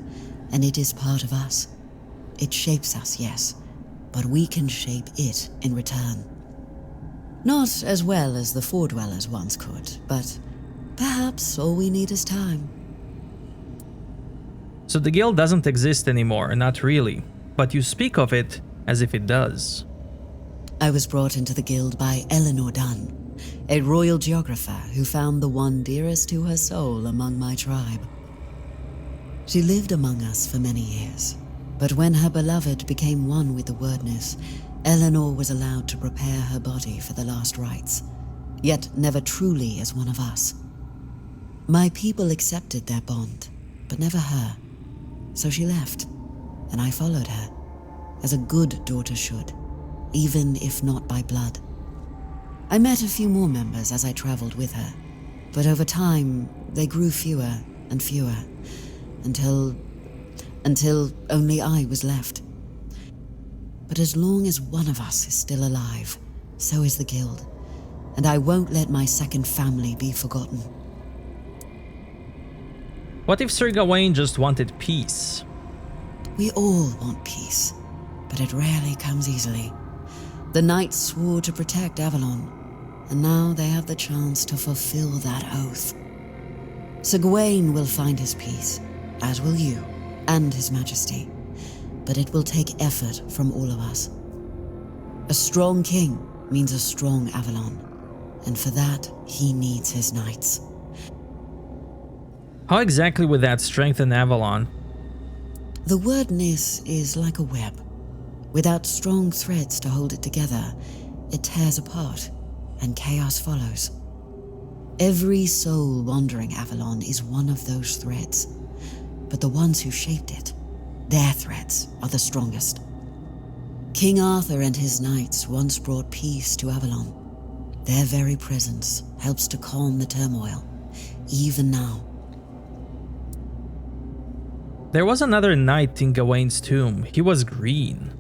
and it is part of us. It shapes us, yes, but we can shape it in return. Not as well as the Foredwellers once could, but perhaps all we need is time. So the guild doesn't exist anymore, not really, but you speak of it as if it does. I was brought into the guild by Eleanor Dunn, a royal geographer who found the one dearest to her soul among my tribe. She lived among us for many years, but when her beloved became one with the wordness, Eleanor was allowed to prepare her body for the last rites, yet never truly as one of us. My people accepted their bond, but never her, so she left, and I followed her, as a good daughter should, even if not by blood. I met a few more members as I traveled with her, but over time they grew fewer and fewer, until only I was left. But as long as one of us is still alive, so is the guild, and I won't let my second family be forgotten. What if Sir Gawain just wanted peace? We all want peace, but it rarely comes easily. The knights swore to protect Avalon, and now they have the chance to fulfill that oath. Sir Gawain will find his peace, as will you, and his majesty, but it will take effort from all of us. A strong king means a strong Avalon, and for that he needs his knights. How exactly would that strengthen Avalon? The wordness is like a web. Without strong threads to hold it together, it tears apart, and chaos follows. Every soul wandering Avalon is one of those threads, but the ones who shaped it, their threads are the strongest. King Arthur and his knights once brought peace to Avalon. Their very presence helps to calm the turmoil, even now. There was another knight in Gawain's tomb. He was green.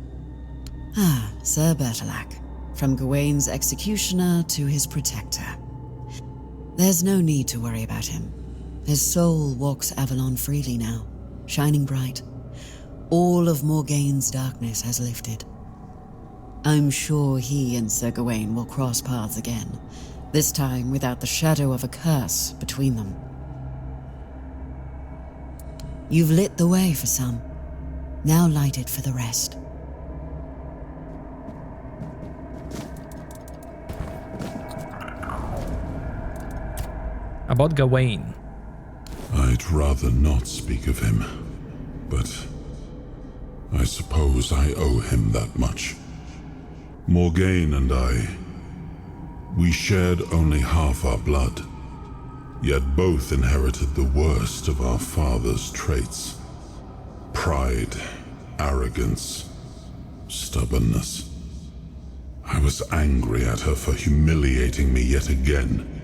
Ah, Sir Bertilac, from Gawain's executioner to his protector. There's no need to worry about him. His soul walks Avalon freely now, shining bright. All of Morgaine's darkness has lifted. I'm sure he and Sir Gawain will cross paths again, this time without the shadow of a curse between them. You've lit the way for some. Now light it for the rest. About Gawain. I'd rather not speak of him, but I suppose I owe him that much. Morgaine and I, we shared only half our blood, yet both inherited the worst of our father's traits. Pride, arrogance, stubbornness. I was angry at her for humiliating me yet again,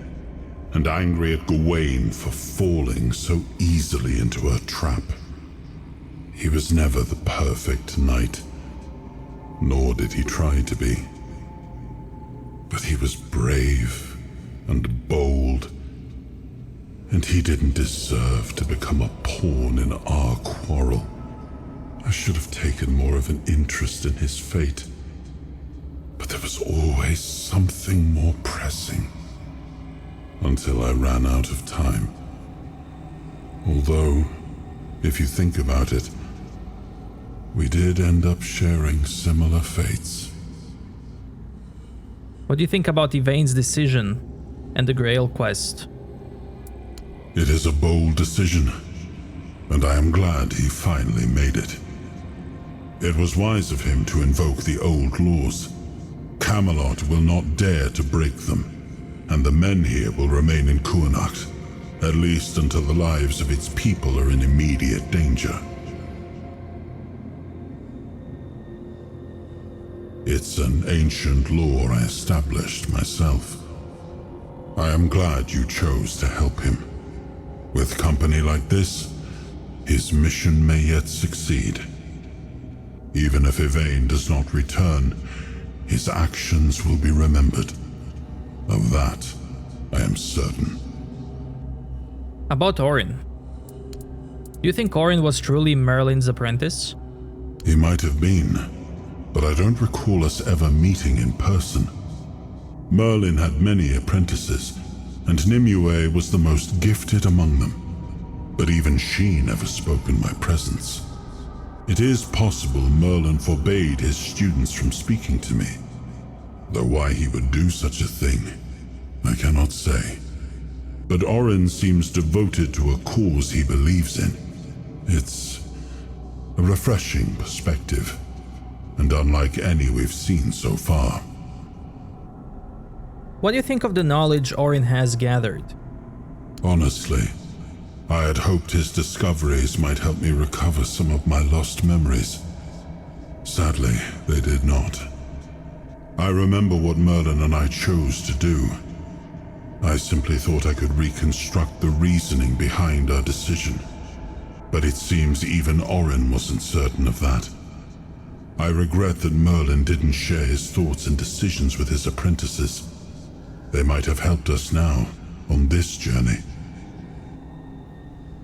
and angry at Gawain for falling so easily into her trap. He was never the perfect knight, nor did he try to be. But he was brave and bold, and he didn't deserve to become a pawn in our quarrel. I should have taken more of an interest in his fate, but there was always something more pressing, until I ran out of time. Although, if you think about it, we did end up sharing similar fates. What do you think about Yvain's decision and the Grail quest? It is a bold decision, and I am glad he finally made it. It was wise of him to invoke the old laws. Camelot will not dare to break them, and the men here will remain in Kuanacht, at least until the lives of its people are in immediate danger. It's an ancient law I established myself. I am glad you chose to help him. With company like this, his mission may yet succeed. Even if Yvain does not return, his actions will be remembered. Of that, I am certain. About Orin. Do you think Orin was truly Merlin's apprentice? He might have been, but I don't recall us ever meeting in person. Merlin had many apprentices, and Nimue was the most gifted among them. But even she never spoke in my presence. It is possible Merlin forbade his students from speaking to me, though why he would do such a thing, I cannot say. But Orin seems devoted to a cause he believes in. It's a refreshing perspective, and unlike any we've seen so far. What do you think of the knowledge Orin has gathered? Honestly, I had hoped his discoveries might help me recover some of my lost memories. Sadly, they did not. I remember what Merlin and I chose to do. I simply thought I could reconstruct the reasoning behind our decision. But it seems even Orin wasn't certain of that. I regret that Merlin didn't share his thoughts and decisions with his apprentices. They might have helped us now, on this journey.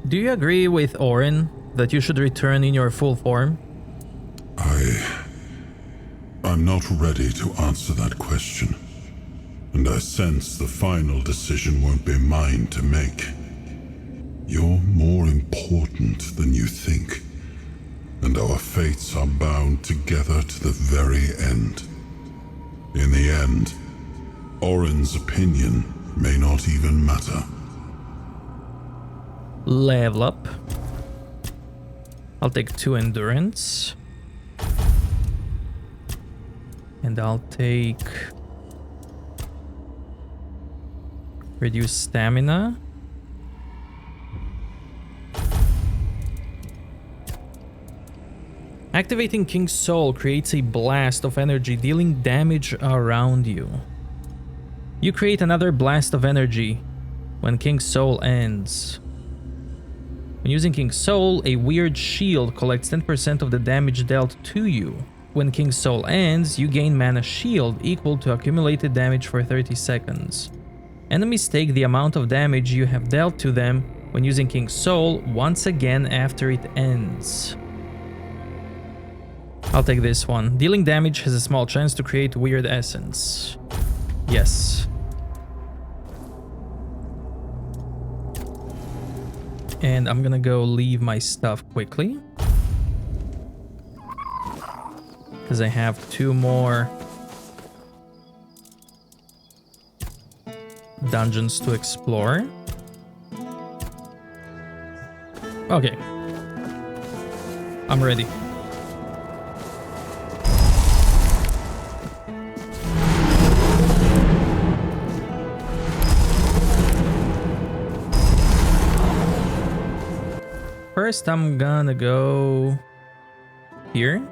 Do you agree with Orin that you should return in your full form? I'm not ready to answer that question. And I sense the final decision won't be mine to make. You're more important than you think, and our fates are bound together to the very end. In the end, Orin's opinion may not even matter. Level up. I'll take 2 endurance. And I'll take reduce stamina. Activating King's Soul creates a blast of energy, dealing damage around you. You create another blast of energy when King's Soul ends. When using King's Soul, a weird shield collects 10% of the damage dealt to you. When King's Soul ends, you gain mana shield equal to accumulated damage for 30 seconds. Enemies take the amount of damage you have dealt to them when using King's Soul once again after it ends. I'll take this one. Dealing damage has a small chance to create weird essence. Yes. And I'm gonna go leave my stuff quickly, because I have 2 more dungeons to explore. Okay. I'm ready. First, I'm gonna go here.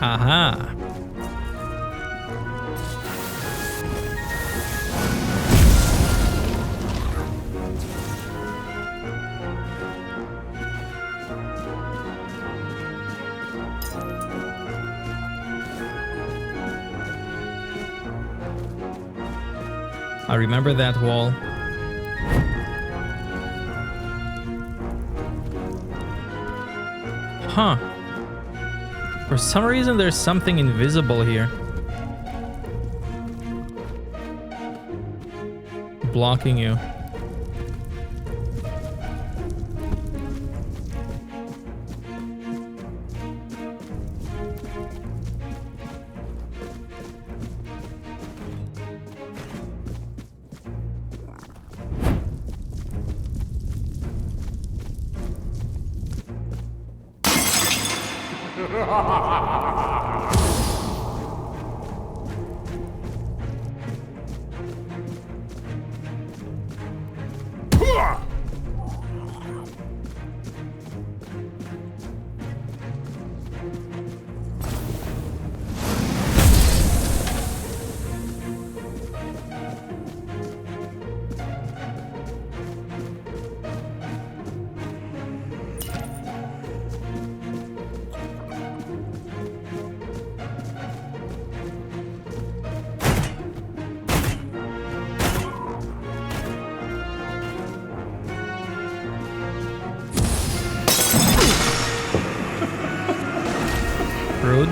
Aha. I remember that wall. Huh. For some reason, there's something invisible here. Blocking you. Rude.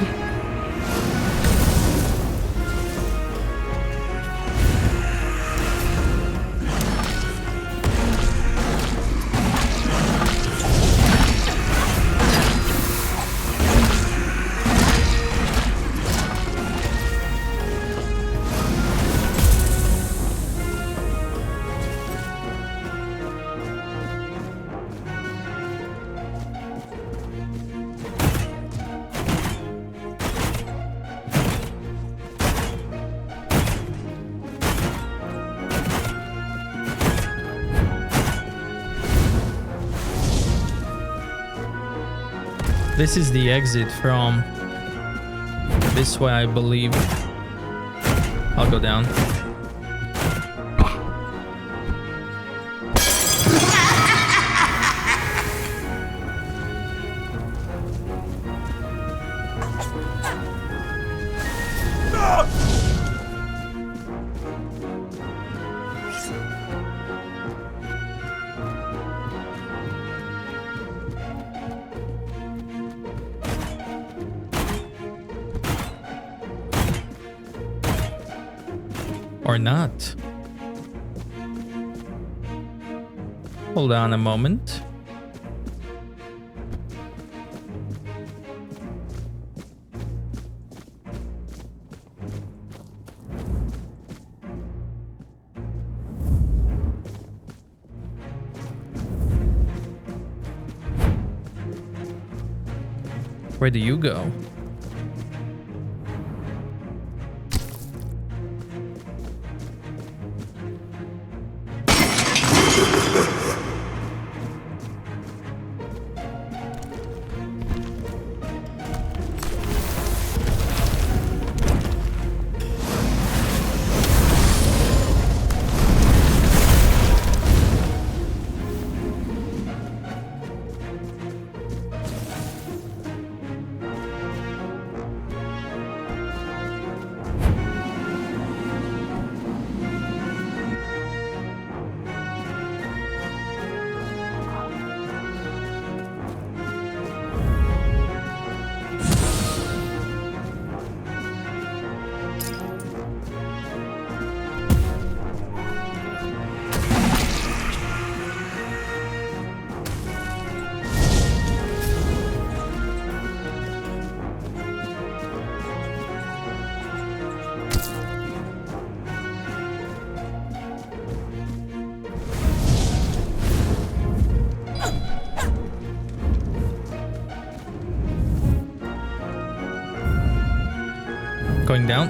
This is the exit from this way, I believe. I'll go down. Or not. Hold on a moment. Where do you go? Going down.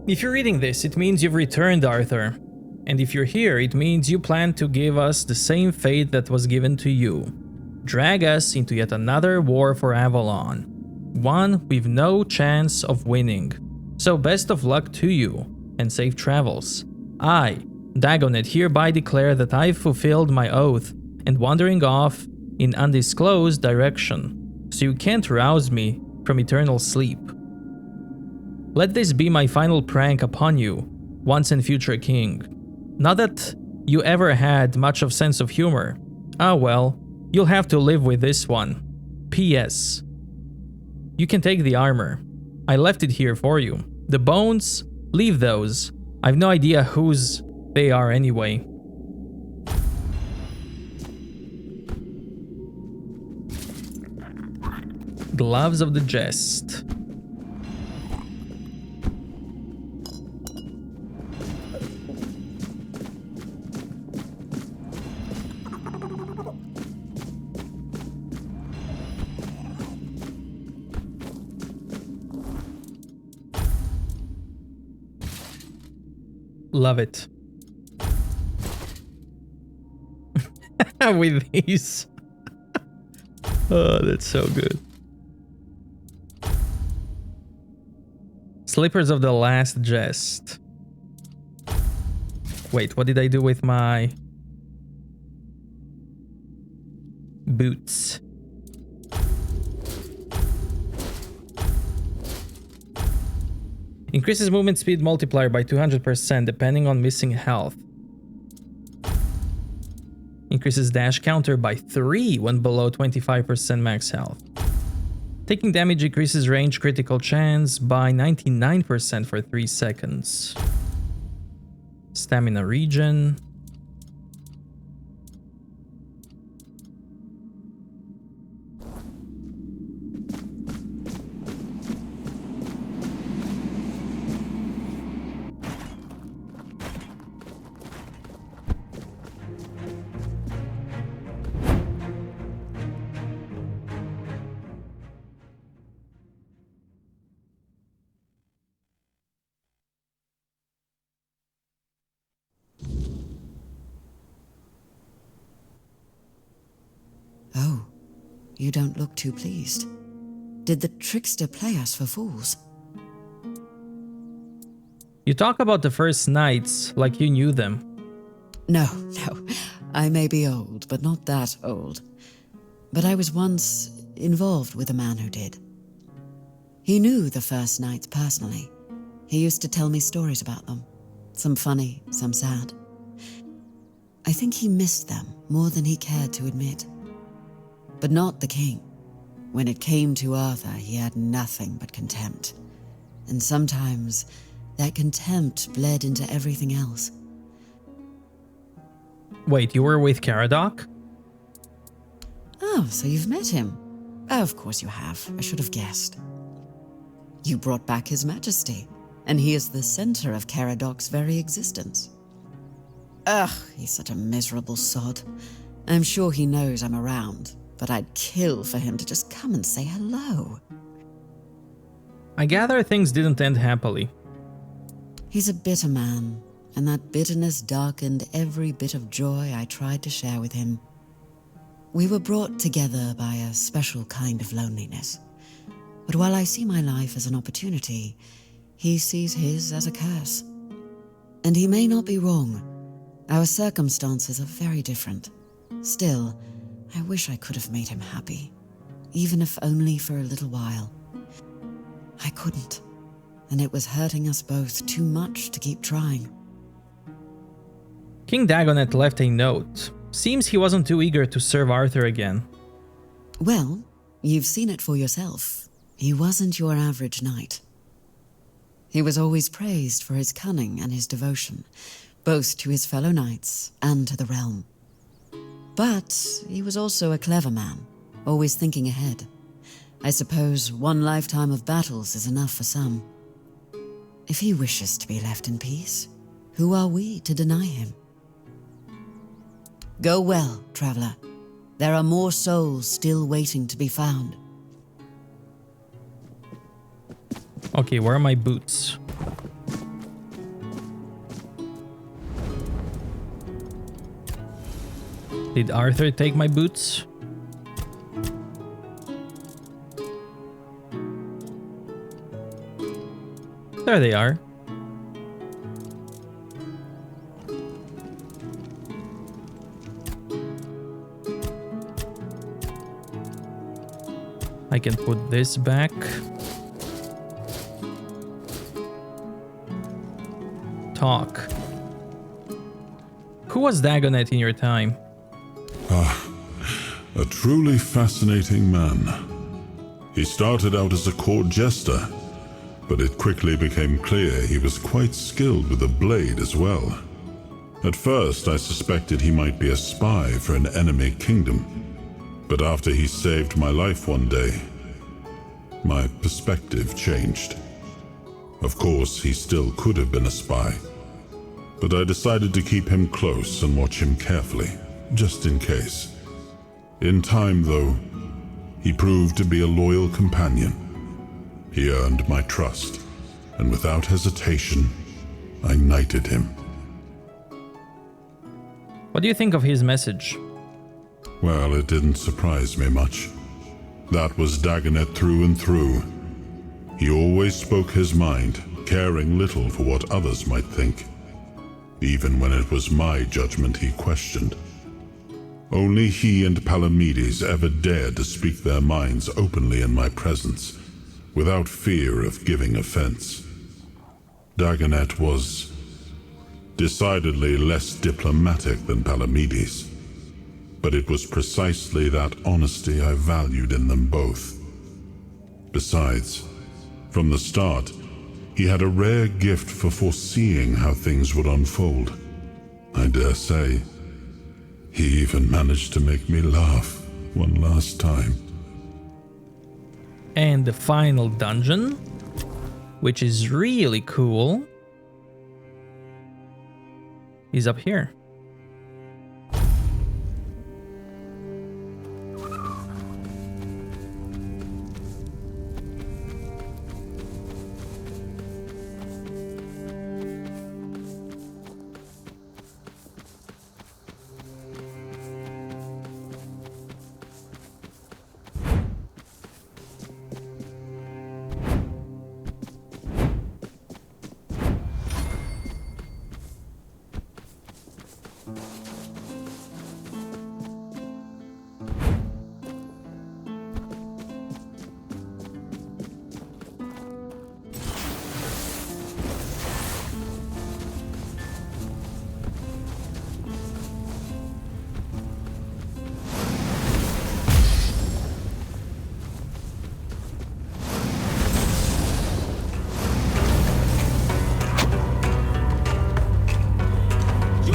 If you're reading this, it means you've returned, Arthur. And if you're here, it means you plan to give us the same fate that was given to you. Drag us into yet another war for Avalon. One with no chance of winning. So best of luck to you, and safe travels. I, Dagonet, hereby declare that I've fulfilled my oath and wandering off in undisclosed direction, so you can't rouse me from eternal sleep. Let this be my final prank upon you, once and future king. Not that you ever had much of sense of humor. Ah well, you'll have to live with this one. P.S. You can take the armor. I left it here for you. The bones, leave those. I've no idea whose they are anyway. Gloves of the Jest. Love it. With these. Oh, that's so good. Slippers of the Last Jest. Wait, what did I do with my boots? Increases movement speed multiplier by 200% depending on missing health. Increases dash counter by 3 when below 25% max health. Taking damage increases range critical chance by 99% for 3 seconds. Stamina regen. Oh, you don't look too pleased. Did the trickster play us for fools? You talk about the first knights like you knew them. No. I may be old, but not that old. But I was once involved with a man who did. He knew the first knights personally. He used to tell me stories about them. Some funny, some sad. I think he missed them more than he cared to admit. But not the king. When it came to Arthur, he had nothing but contempt. And sometimes that contempt bled into everything else. Wait, you were with Caradoc? Oh, so you've met him. Of course you have. I should have guessed. You brought back his majesty, and he is the center of Caradoc's very existence. Ugh, he's such a miserable sod. I'm sure he knows I'm around, but I'd kill for him to just come and say hello. I gather things didn't end happily. He's a bitter man, and that bitterness darkened every bit of joy I tried to share with him. We were brought together by a special kind of loneliness. But while I see my life as an opportunity, he sees his as a curse. And he may not be wrong. Our circumstances are very different. Still, I wish I could have made him happy, even if only for a little while. I couldn't, and it was hurting us both too much to keep trying. King Dagonet left a note. Seems he wasn't too eager to serve Arthur again. Well, you've seen it for yourself. He wasn't your average knight. He was always praised for his cunning and his devotion, both to his fellow knights and to the realm. But he was also a clever man, always thinking ahead. I suppose one lifetime of battles is enough for some. If he wishes to be left in peace, who are we to deny him? Go well, traveler. There are more souls still waiting to be found. Okay, where are my boots? Did Arthur take my boots? There they are. I can put this back. Talk. Who was Dagonet in your time? A truly fascinating man. He started out as a court jester, but it quickly became clear he was quite skilled with a blade as well. At first, I suspected he might be a spy for an enemy kingdom, but after he saved my life one day, my perspective changed. Of course, he still could have been a spy, but I decided to keep him close and watch him carefully, just in case. In time, though, he proved to be a loyal companion. He earned my trust, and without hesitation, I knighted him. What do you think of his message? Well, it didn't surprise me much. That was Dagonet through and through. He always spoke his mind, caring little for what others might think. Even when it was my judgment he questioned. Only he and Palamedes ever dared to speak their minds openly in my presence, without fear of giving offense. Dagonet was decidedly less diplomatic than Palamedes, but it was precisely that honesty I valued in them both. Besides, from the start, he had a rare gift for foreseeing how things would unfold. I dare say, he even managed to make me laugh one last time. And the final dungeon, which is really cool, is up here.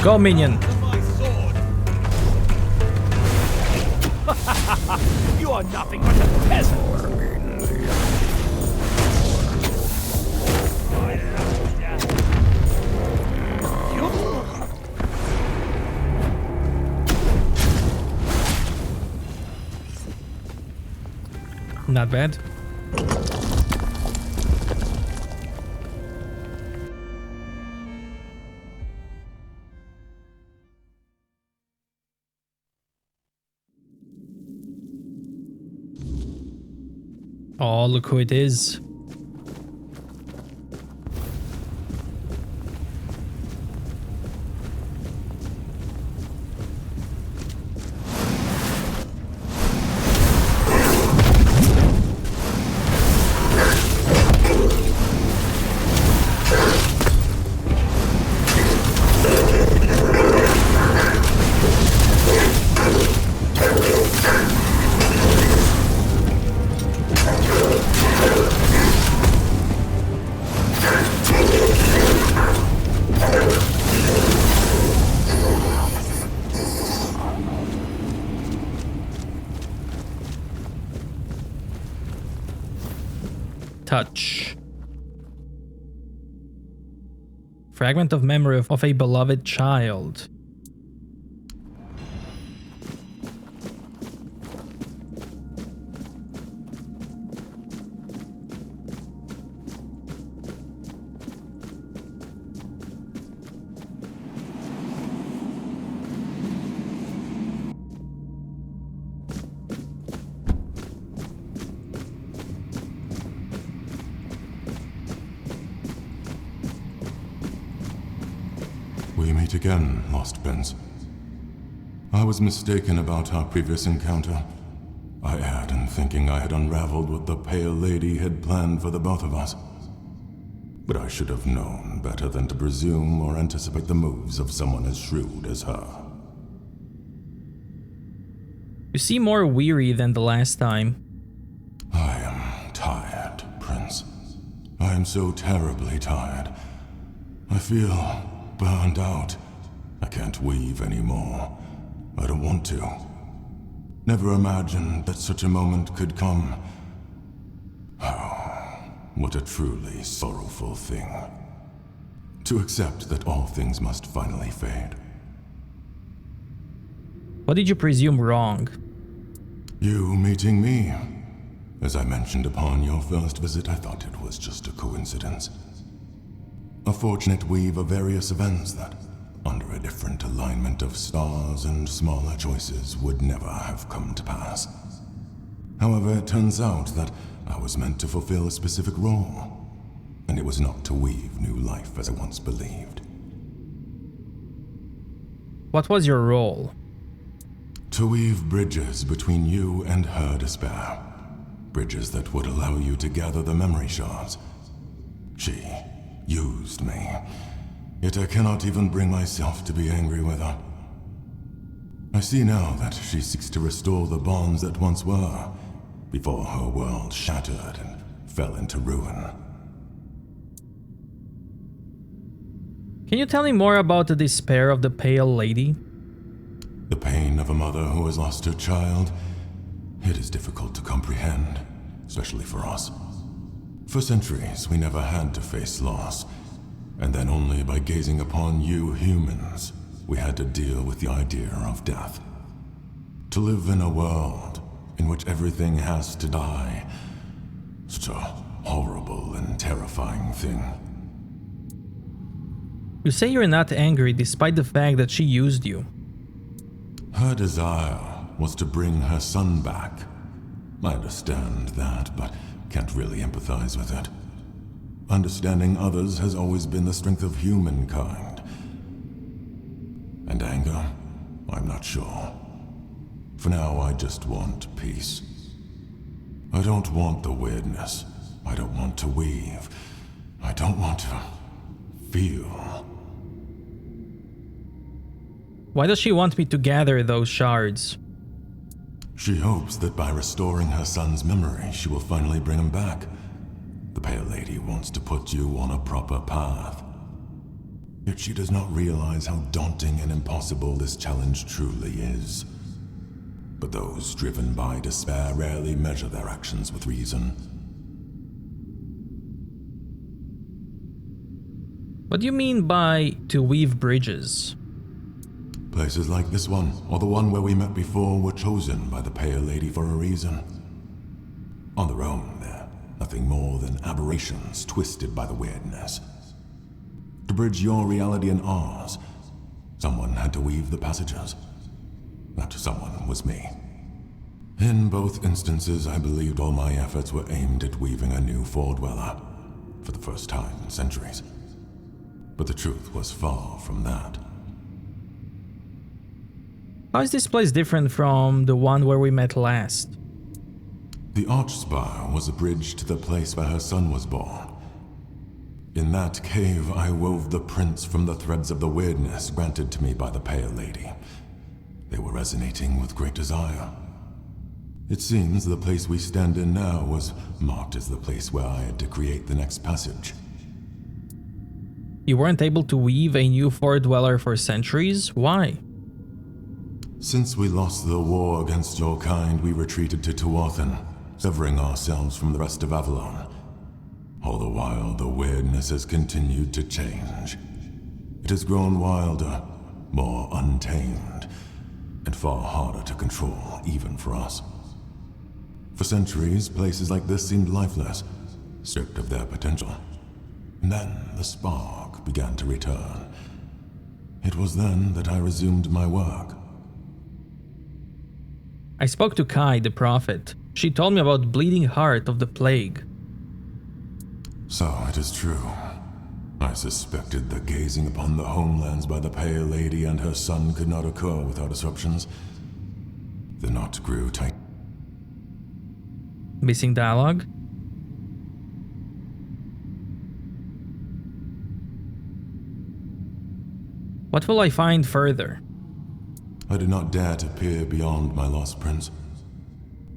Go, minion! You are nothing but a peasant! Not bad. Oh, look who it is. Touch. Fragment of memory of a beloved child. we meet again, Lost Prince. I was mistaken about our previous encounter. I erred in thinking I had unraveled what the Pale Lady had planned for the both of us. But I should have known better than to presume or anticipate the moves of someone as shrewd as her. You seem more weary than the last time. I am tired, Prince. I am so terribly tired. I feel burned out. I can't weave anymore. I don't want to. Never imagined that such a moment could come. Oh, what a truly sorrowful thing. To accept that all things must finally fade. What did you presume wrong? You meeting me. As I mentioned upon your first visit, I thought it was just a coincidence. A fortunate weave of various events that, under a different alignment of stars and smaller choices, would never have come to pass. However, it turns out that I was meant to fulfill a specific role, and it was not to weave new life as I once believed. What was your role? To weave bridges between you and her despair. Bridges that would allow you to gather the memory shards. She used me. Yet I cannot even bring myself to be angry with her. I see now that she seeks to restore the bonds that once were, before her world shattered and fell into ruin. Can you tell me more about the despair of the Pale Lady? The pain of a mother who has lost her child, it is difficult to comprehend, especially for us. For centuries, we never had to face loss, and then only by gazing upon you humans, we had to deal with the idea of death. To live in a world in which everything has to die, such a horrible and terrifying thing. You say you're not angry despite the fact that she used you. Her desire was to bring her son back. I understand that, but can't really empathize with it. Understanding others has always been the strength of humankind. And anger? I'm not sure. For now, I just want peace. I don't want the weirdness. I don't want to weave. I don't want to feel. Why does she want me to gather those shards? She hopes that by restoring her son's memory, she will finally bring him back. The Pale Lady wants to put you on a proper path. Yet she does not realize how daunting and impossible this challenge truly is. But those driven by despair rarely measure their actions with reason. What do you mean by to weave bridges? Places like this one, or the one where we met before, were chosen by the Pale Lady for a reason. On their own, they're nothing more than aberrations twisted by the weirdness. To bridge your reality and ours, someone had to weave the passages. That someone was me. In both instances, I believed all my efforts were aimed at weaving a new Fordweller, for the first time in centuries. But the truth was far from that. How is this place different from the one where we met last? The Archspire was a bridge to the place where her son was born. In that cave, I wove the prints from the threads of the weirdness granted to me by the Pale Lady. They were resonating with great desire. It seems the place we stand in now was marked as the place where I had to create the next passage. You weren't able to weave a new Fordweller for centuries? Why? Since we lost the war against your kind, we retreated to Tuathan, severing ourselves from the rest of Avalon. All the while, the weirdness has continued to change. It has grown wilder, more untamed, and far harder to control, even for us. For centuries, places like this seemed lifeless, stripped of their potential. And then the spark began to return. It was then that I resumed my work. I spoke to Kai, the prophet. She told me about Bleeding Heart of the Plague. So it is true. I suspected that gazing upon the homelands by the Pale Lady and her son could not occur without disruptions. The knot grew tight. Missing dialogue? What will I find further? I did not dare to peer beyond my lost prince.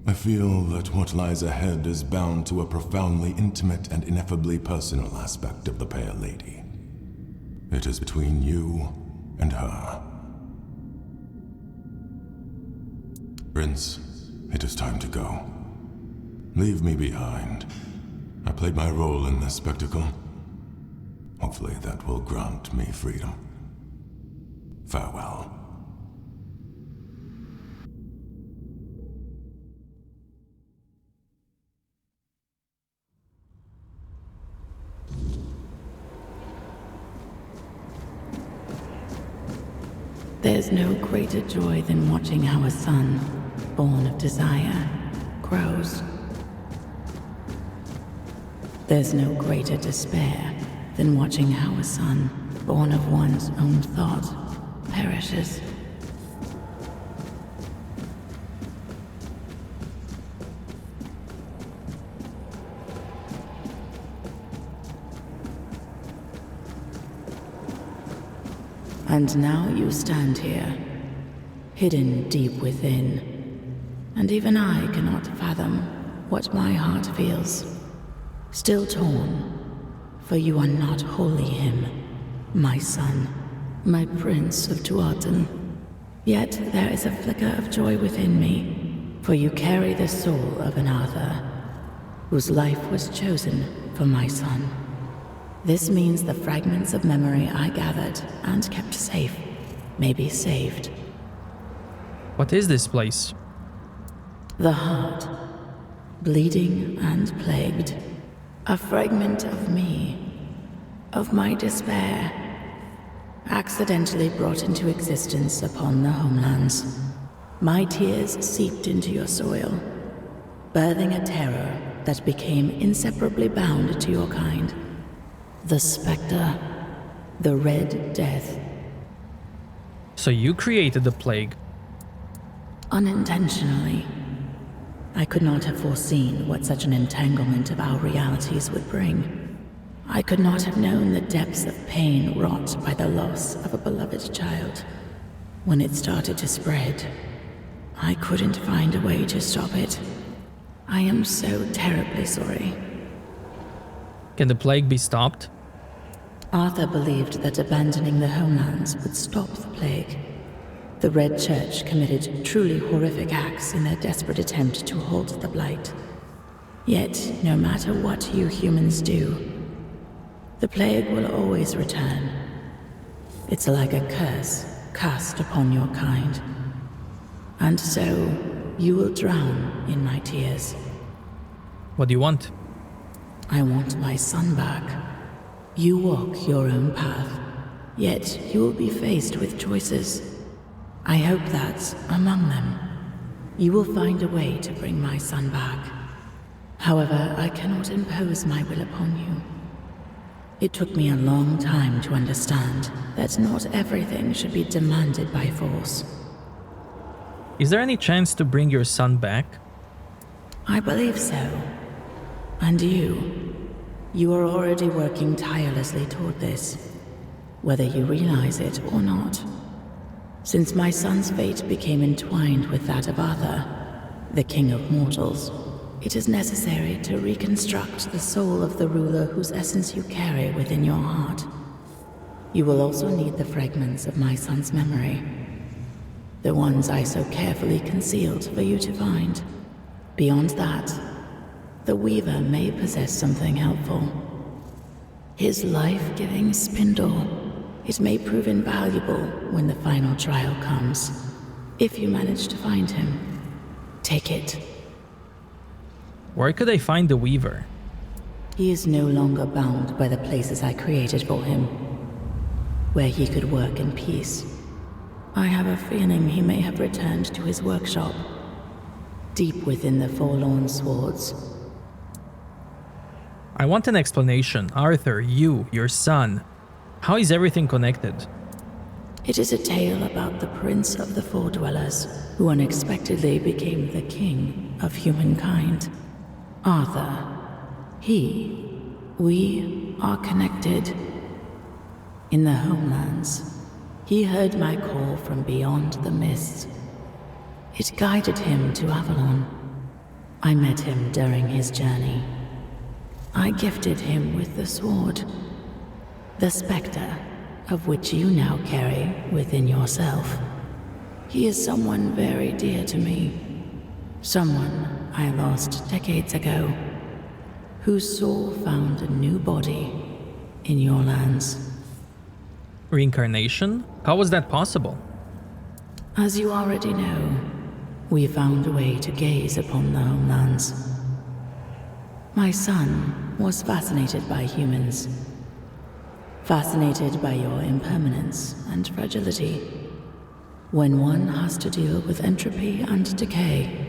I feel that what lies ahead is bound to a profoundly intimate and ineffably personal aspect of the Pale Lady. It is between you and her. Prince, it is time to go. Leave me behind. I played my role in this spectacle. Hopefully that will grant me freedom. Farewell. There's no greater joy than watching how a son, born of desire, grows. There's no greater despair than watching how a son, born of one's own thought, perishes. And now you stand here, hidden deep within, and even I cannot fathom what my heart feels. Still torn, for you are not wholly him, my son, my prince of Duarten. Yet there is a flicker of joy within me, for you carry the soul of an Arthur, whose life was chosen for my son. This means the fragments of memory I gathered and kept safe may be saved. What is this place? The heart, bleeding and plagued. A fragment of me, of my despair, accidentally brought into existence upon the homelands. My tears seeped into your soil, birthing a terror that became inseparably bound to your kind. The Spectre, the Red Death. So you created the plague? Unintentionally. I could not have foreseen what such an entanglement of our realities would bring. I could not have known the depths of pain wrought by the loss of a beloved child. When it started to spread, I couldn't find a way to stop it. I am so terribly sorry. Can the plague be stopped? Arthur believed that abandoning the homelands would stop the plague. The Red Church committed truly horrific acts in their desperate attempt to halt the blight. Yet, no matter what you humans do, the plague will always return. It's like a curse cast upon your kind. And so, you will drown in my tears. What do you want? I want my son back. You walk your own path, yet you will be faced with choices. I hope that, among them, you will find a way to bring my son back. However, I cannot impose my will upon you. It took me a long time to understand that not everything should be demanded by force. Is there any chance to bring your son back? I believe so. And you are already working tirelessly toward this, whether you realize it or not. Since my son's fate became entwined with that of Arthur, the King of Mortals, it is necessary to reconstruct the soul of the ruler whose essence you carry within your heart. You will also need the fragments of my son's memory, the ones I so carefully concealed for you to find. Beyond that, the Weaver may possess something helpful. His life-giving spindle. It may prove invaluable when the final trial comes. If you manage to find him, take it. Where could I find the Weaver? He is no longer bound by the places I created for him, where he could work in peace. I have a feeling he may have returned to his workshop, deep within the Forlorn Swords. I want an explanation. Arthur, you, your son. How is everything connected? It is a tale about the prince of the Four Dwellers, who unexpectedly became the king of humankind. Arthur. We are connected. In the homelands, he heard my call from beyond the mist. It guided him to Avalon. I met him during his journey. I gifted him with the sword, the spectre of which you now carry within yourself. He is someone very dear to me, someone I lost decades ago, whose soul found a new body in your lands. Reincarnation? How was that possible? As you already know, we found a way to gaze upon the homelands. My son was fascinated by humans, fascinated by your impermanence and fragility. When one has to deal with entropy and decay,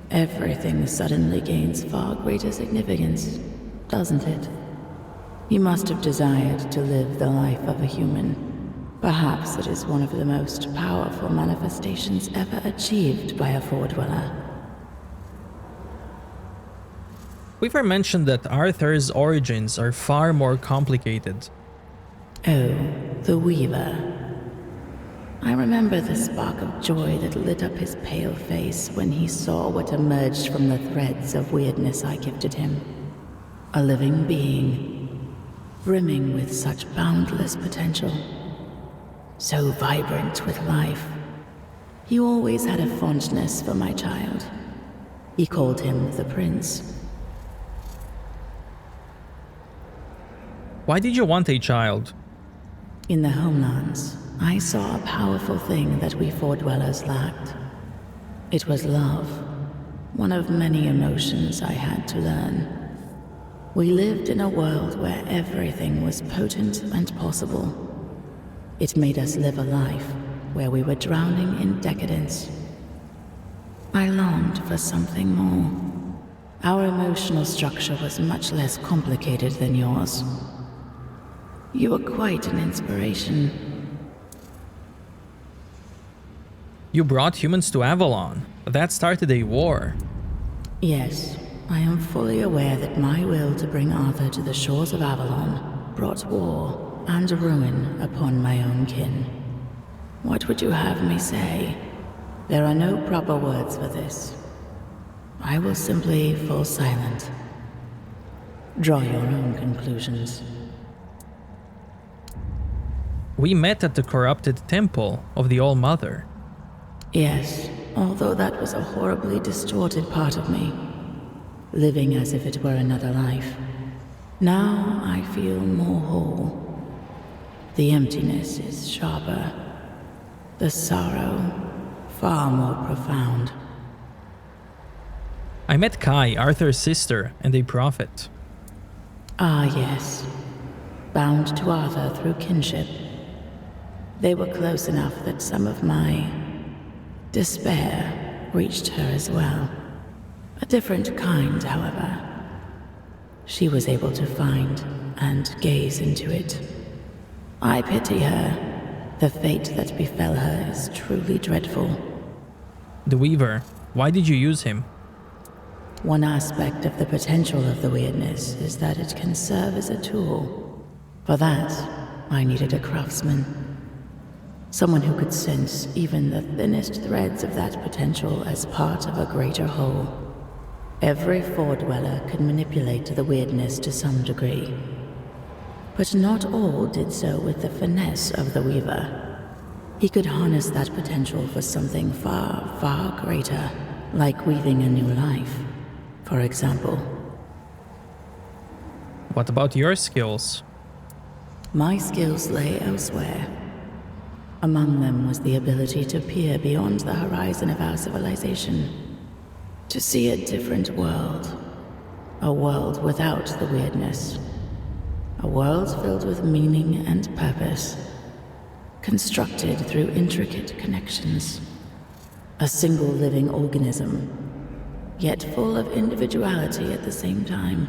everything suddenly gains far greater significance, doesn't it? He must have desired to live the life of a human. Perhaps it is one of the most powerful manifestations ever achieved by a Four Dweller. Weaver mentioned that Arthur's origins are far more complicated. Oh, the Weaver. I remember the spark of joy that lit up his pale face when he saw what emerged from the threads of weirdness I gifted him. A living being, brimming with such boundless potential. So vibrant with life. He always had a fondness for my child. He called him the Prince. Why did you want a child? In the homelands, I saw a powerful thing that we Four Dwellers lacked. It was love, one of many emotions I had to learn. We lived in a world where everything was potent and possible. It made us live a life where we were drowning in decadence. I longed for something more. Our emotional structure was much less complicated than yours. You were quite an inspiration. You brought humans to Avalon. That started a war. Yes, I am fully aware that my will to bring Arthur to the shores of Avalon brought war and ruin upon my own kin. What would you have me say? There are no proper words for this. I will simply fall silent. Draw your own conclusions. We met at the corrupted temple of the All-Mother. Yes, although that was a horribly distorted part of me, living as if it were another life. Now I feel more whole. The emptiness is sharper. The sorrow, far more profound. I met Kai, Arthur's sister, and a prophet. Ah, yes. Bound to Arthur through kinship. They were close enough that some of my despair reached her as well. A different kind, however. She was able to find and gaze into it. I pity her. The fate that befell her is truly dreadful. The Weaver, why did you use him? One aspect of the potential of the weirdness is that it can serve as a tool. For that, I needed a craftsman. Someone who could sense even the thinnest threads of that potential as part of a greater whole. Every Four Dweller could manipulate the weirdness to some degree. But not all did so with the finesse of the Weaver. He could harness that potential for something far, far greater, like weaving a new life, for example. What about your skills? My skills lay elsewhere. Among them was the ability to peer beyond the horizon of our civilization, to see a different world, a world without the weirdness, a world filled with meaning and purpose, constructed through intricate connections, a single living organism, yet full of individuality at the same time.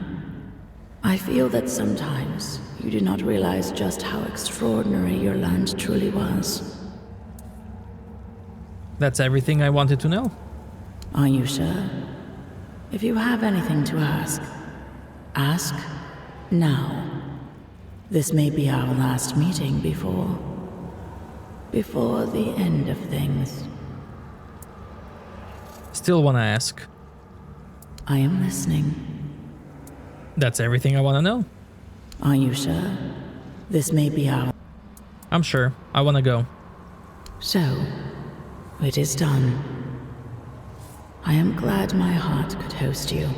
I feel that sometimes you do not realize just how extraordinary your land truly was. That's everything I wanted to know. Are you sure? If you have anything to ask, ask now. This may be our last meeting before the end of things. Still wanna ask. I am listening. That's everything I wanna know. Are you sure? This may be our... I'm sure. I wanna go. So, it is done. I am glad my heart could host you.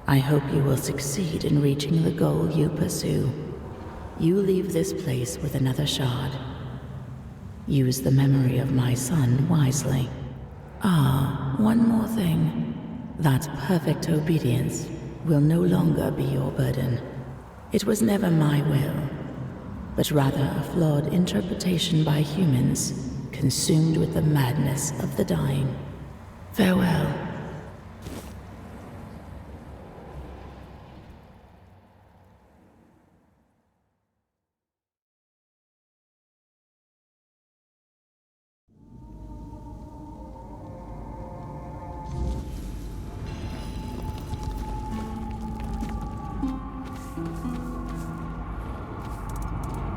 I hope you will succeed in reaching the goal you pursue. You leave this place with another shard. Use the memory of my son wisely. Ah, one more thing. That perfect obedience will no longer be your burden. It was never my will, but rather a flawed interpretation by humans, consumed with the madness of the dying. Farewell.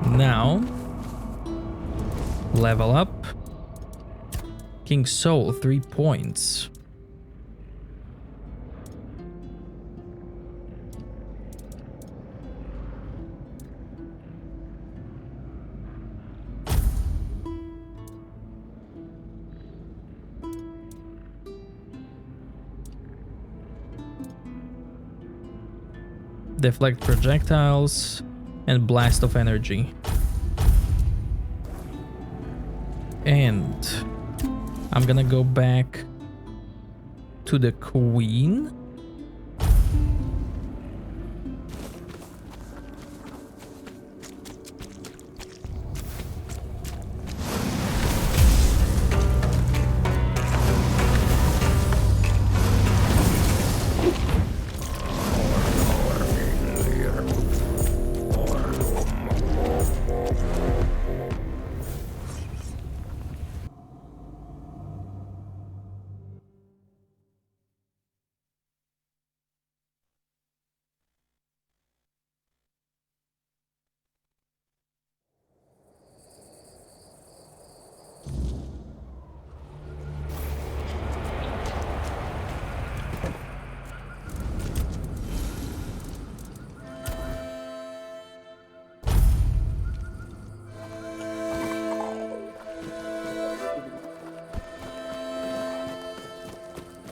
Now, level up. King's Soul, 3 points. Deflect projectiles and blast of energy. And I'm gonna go back to the Queen.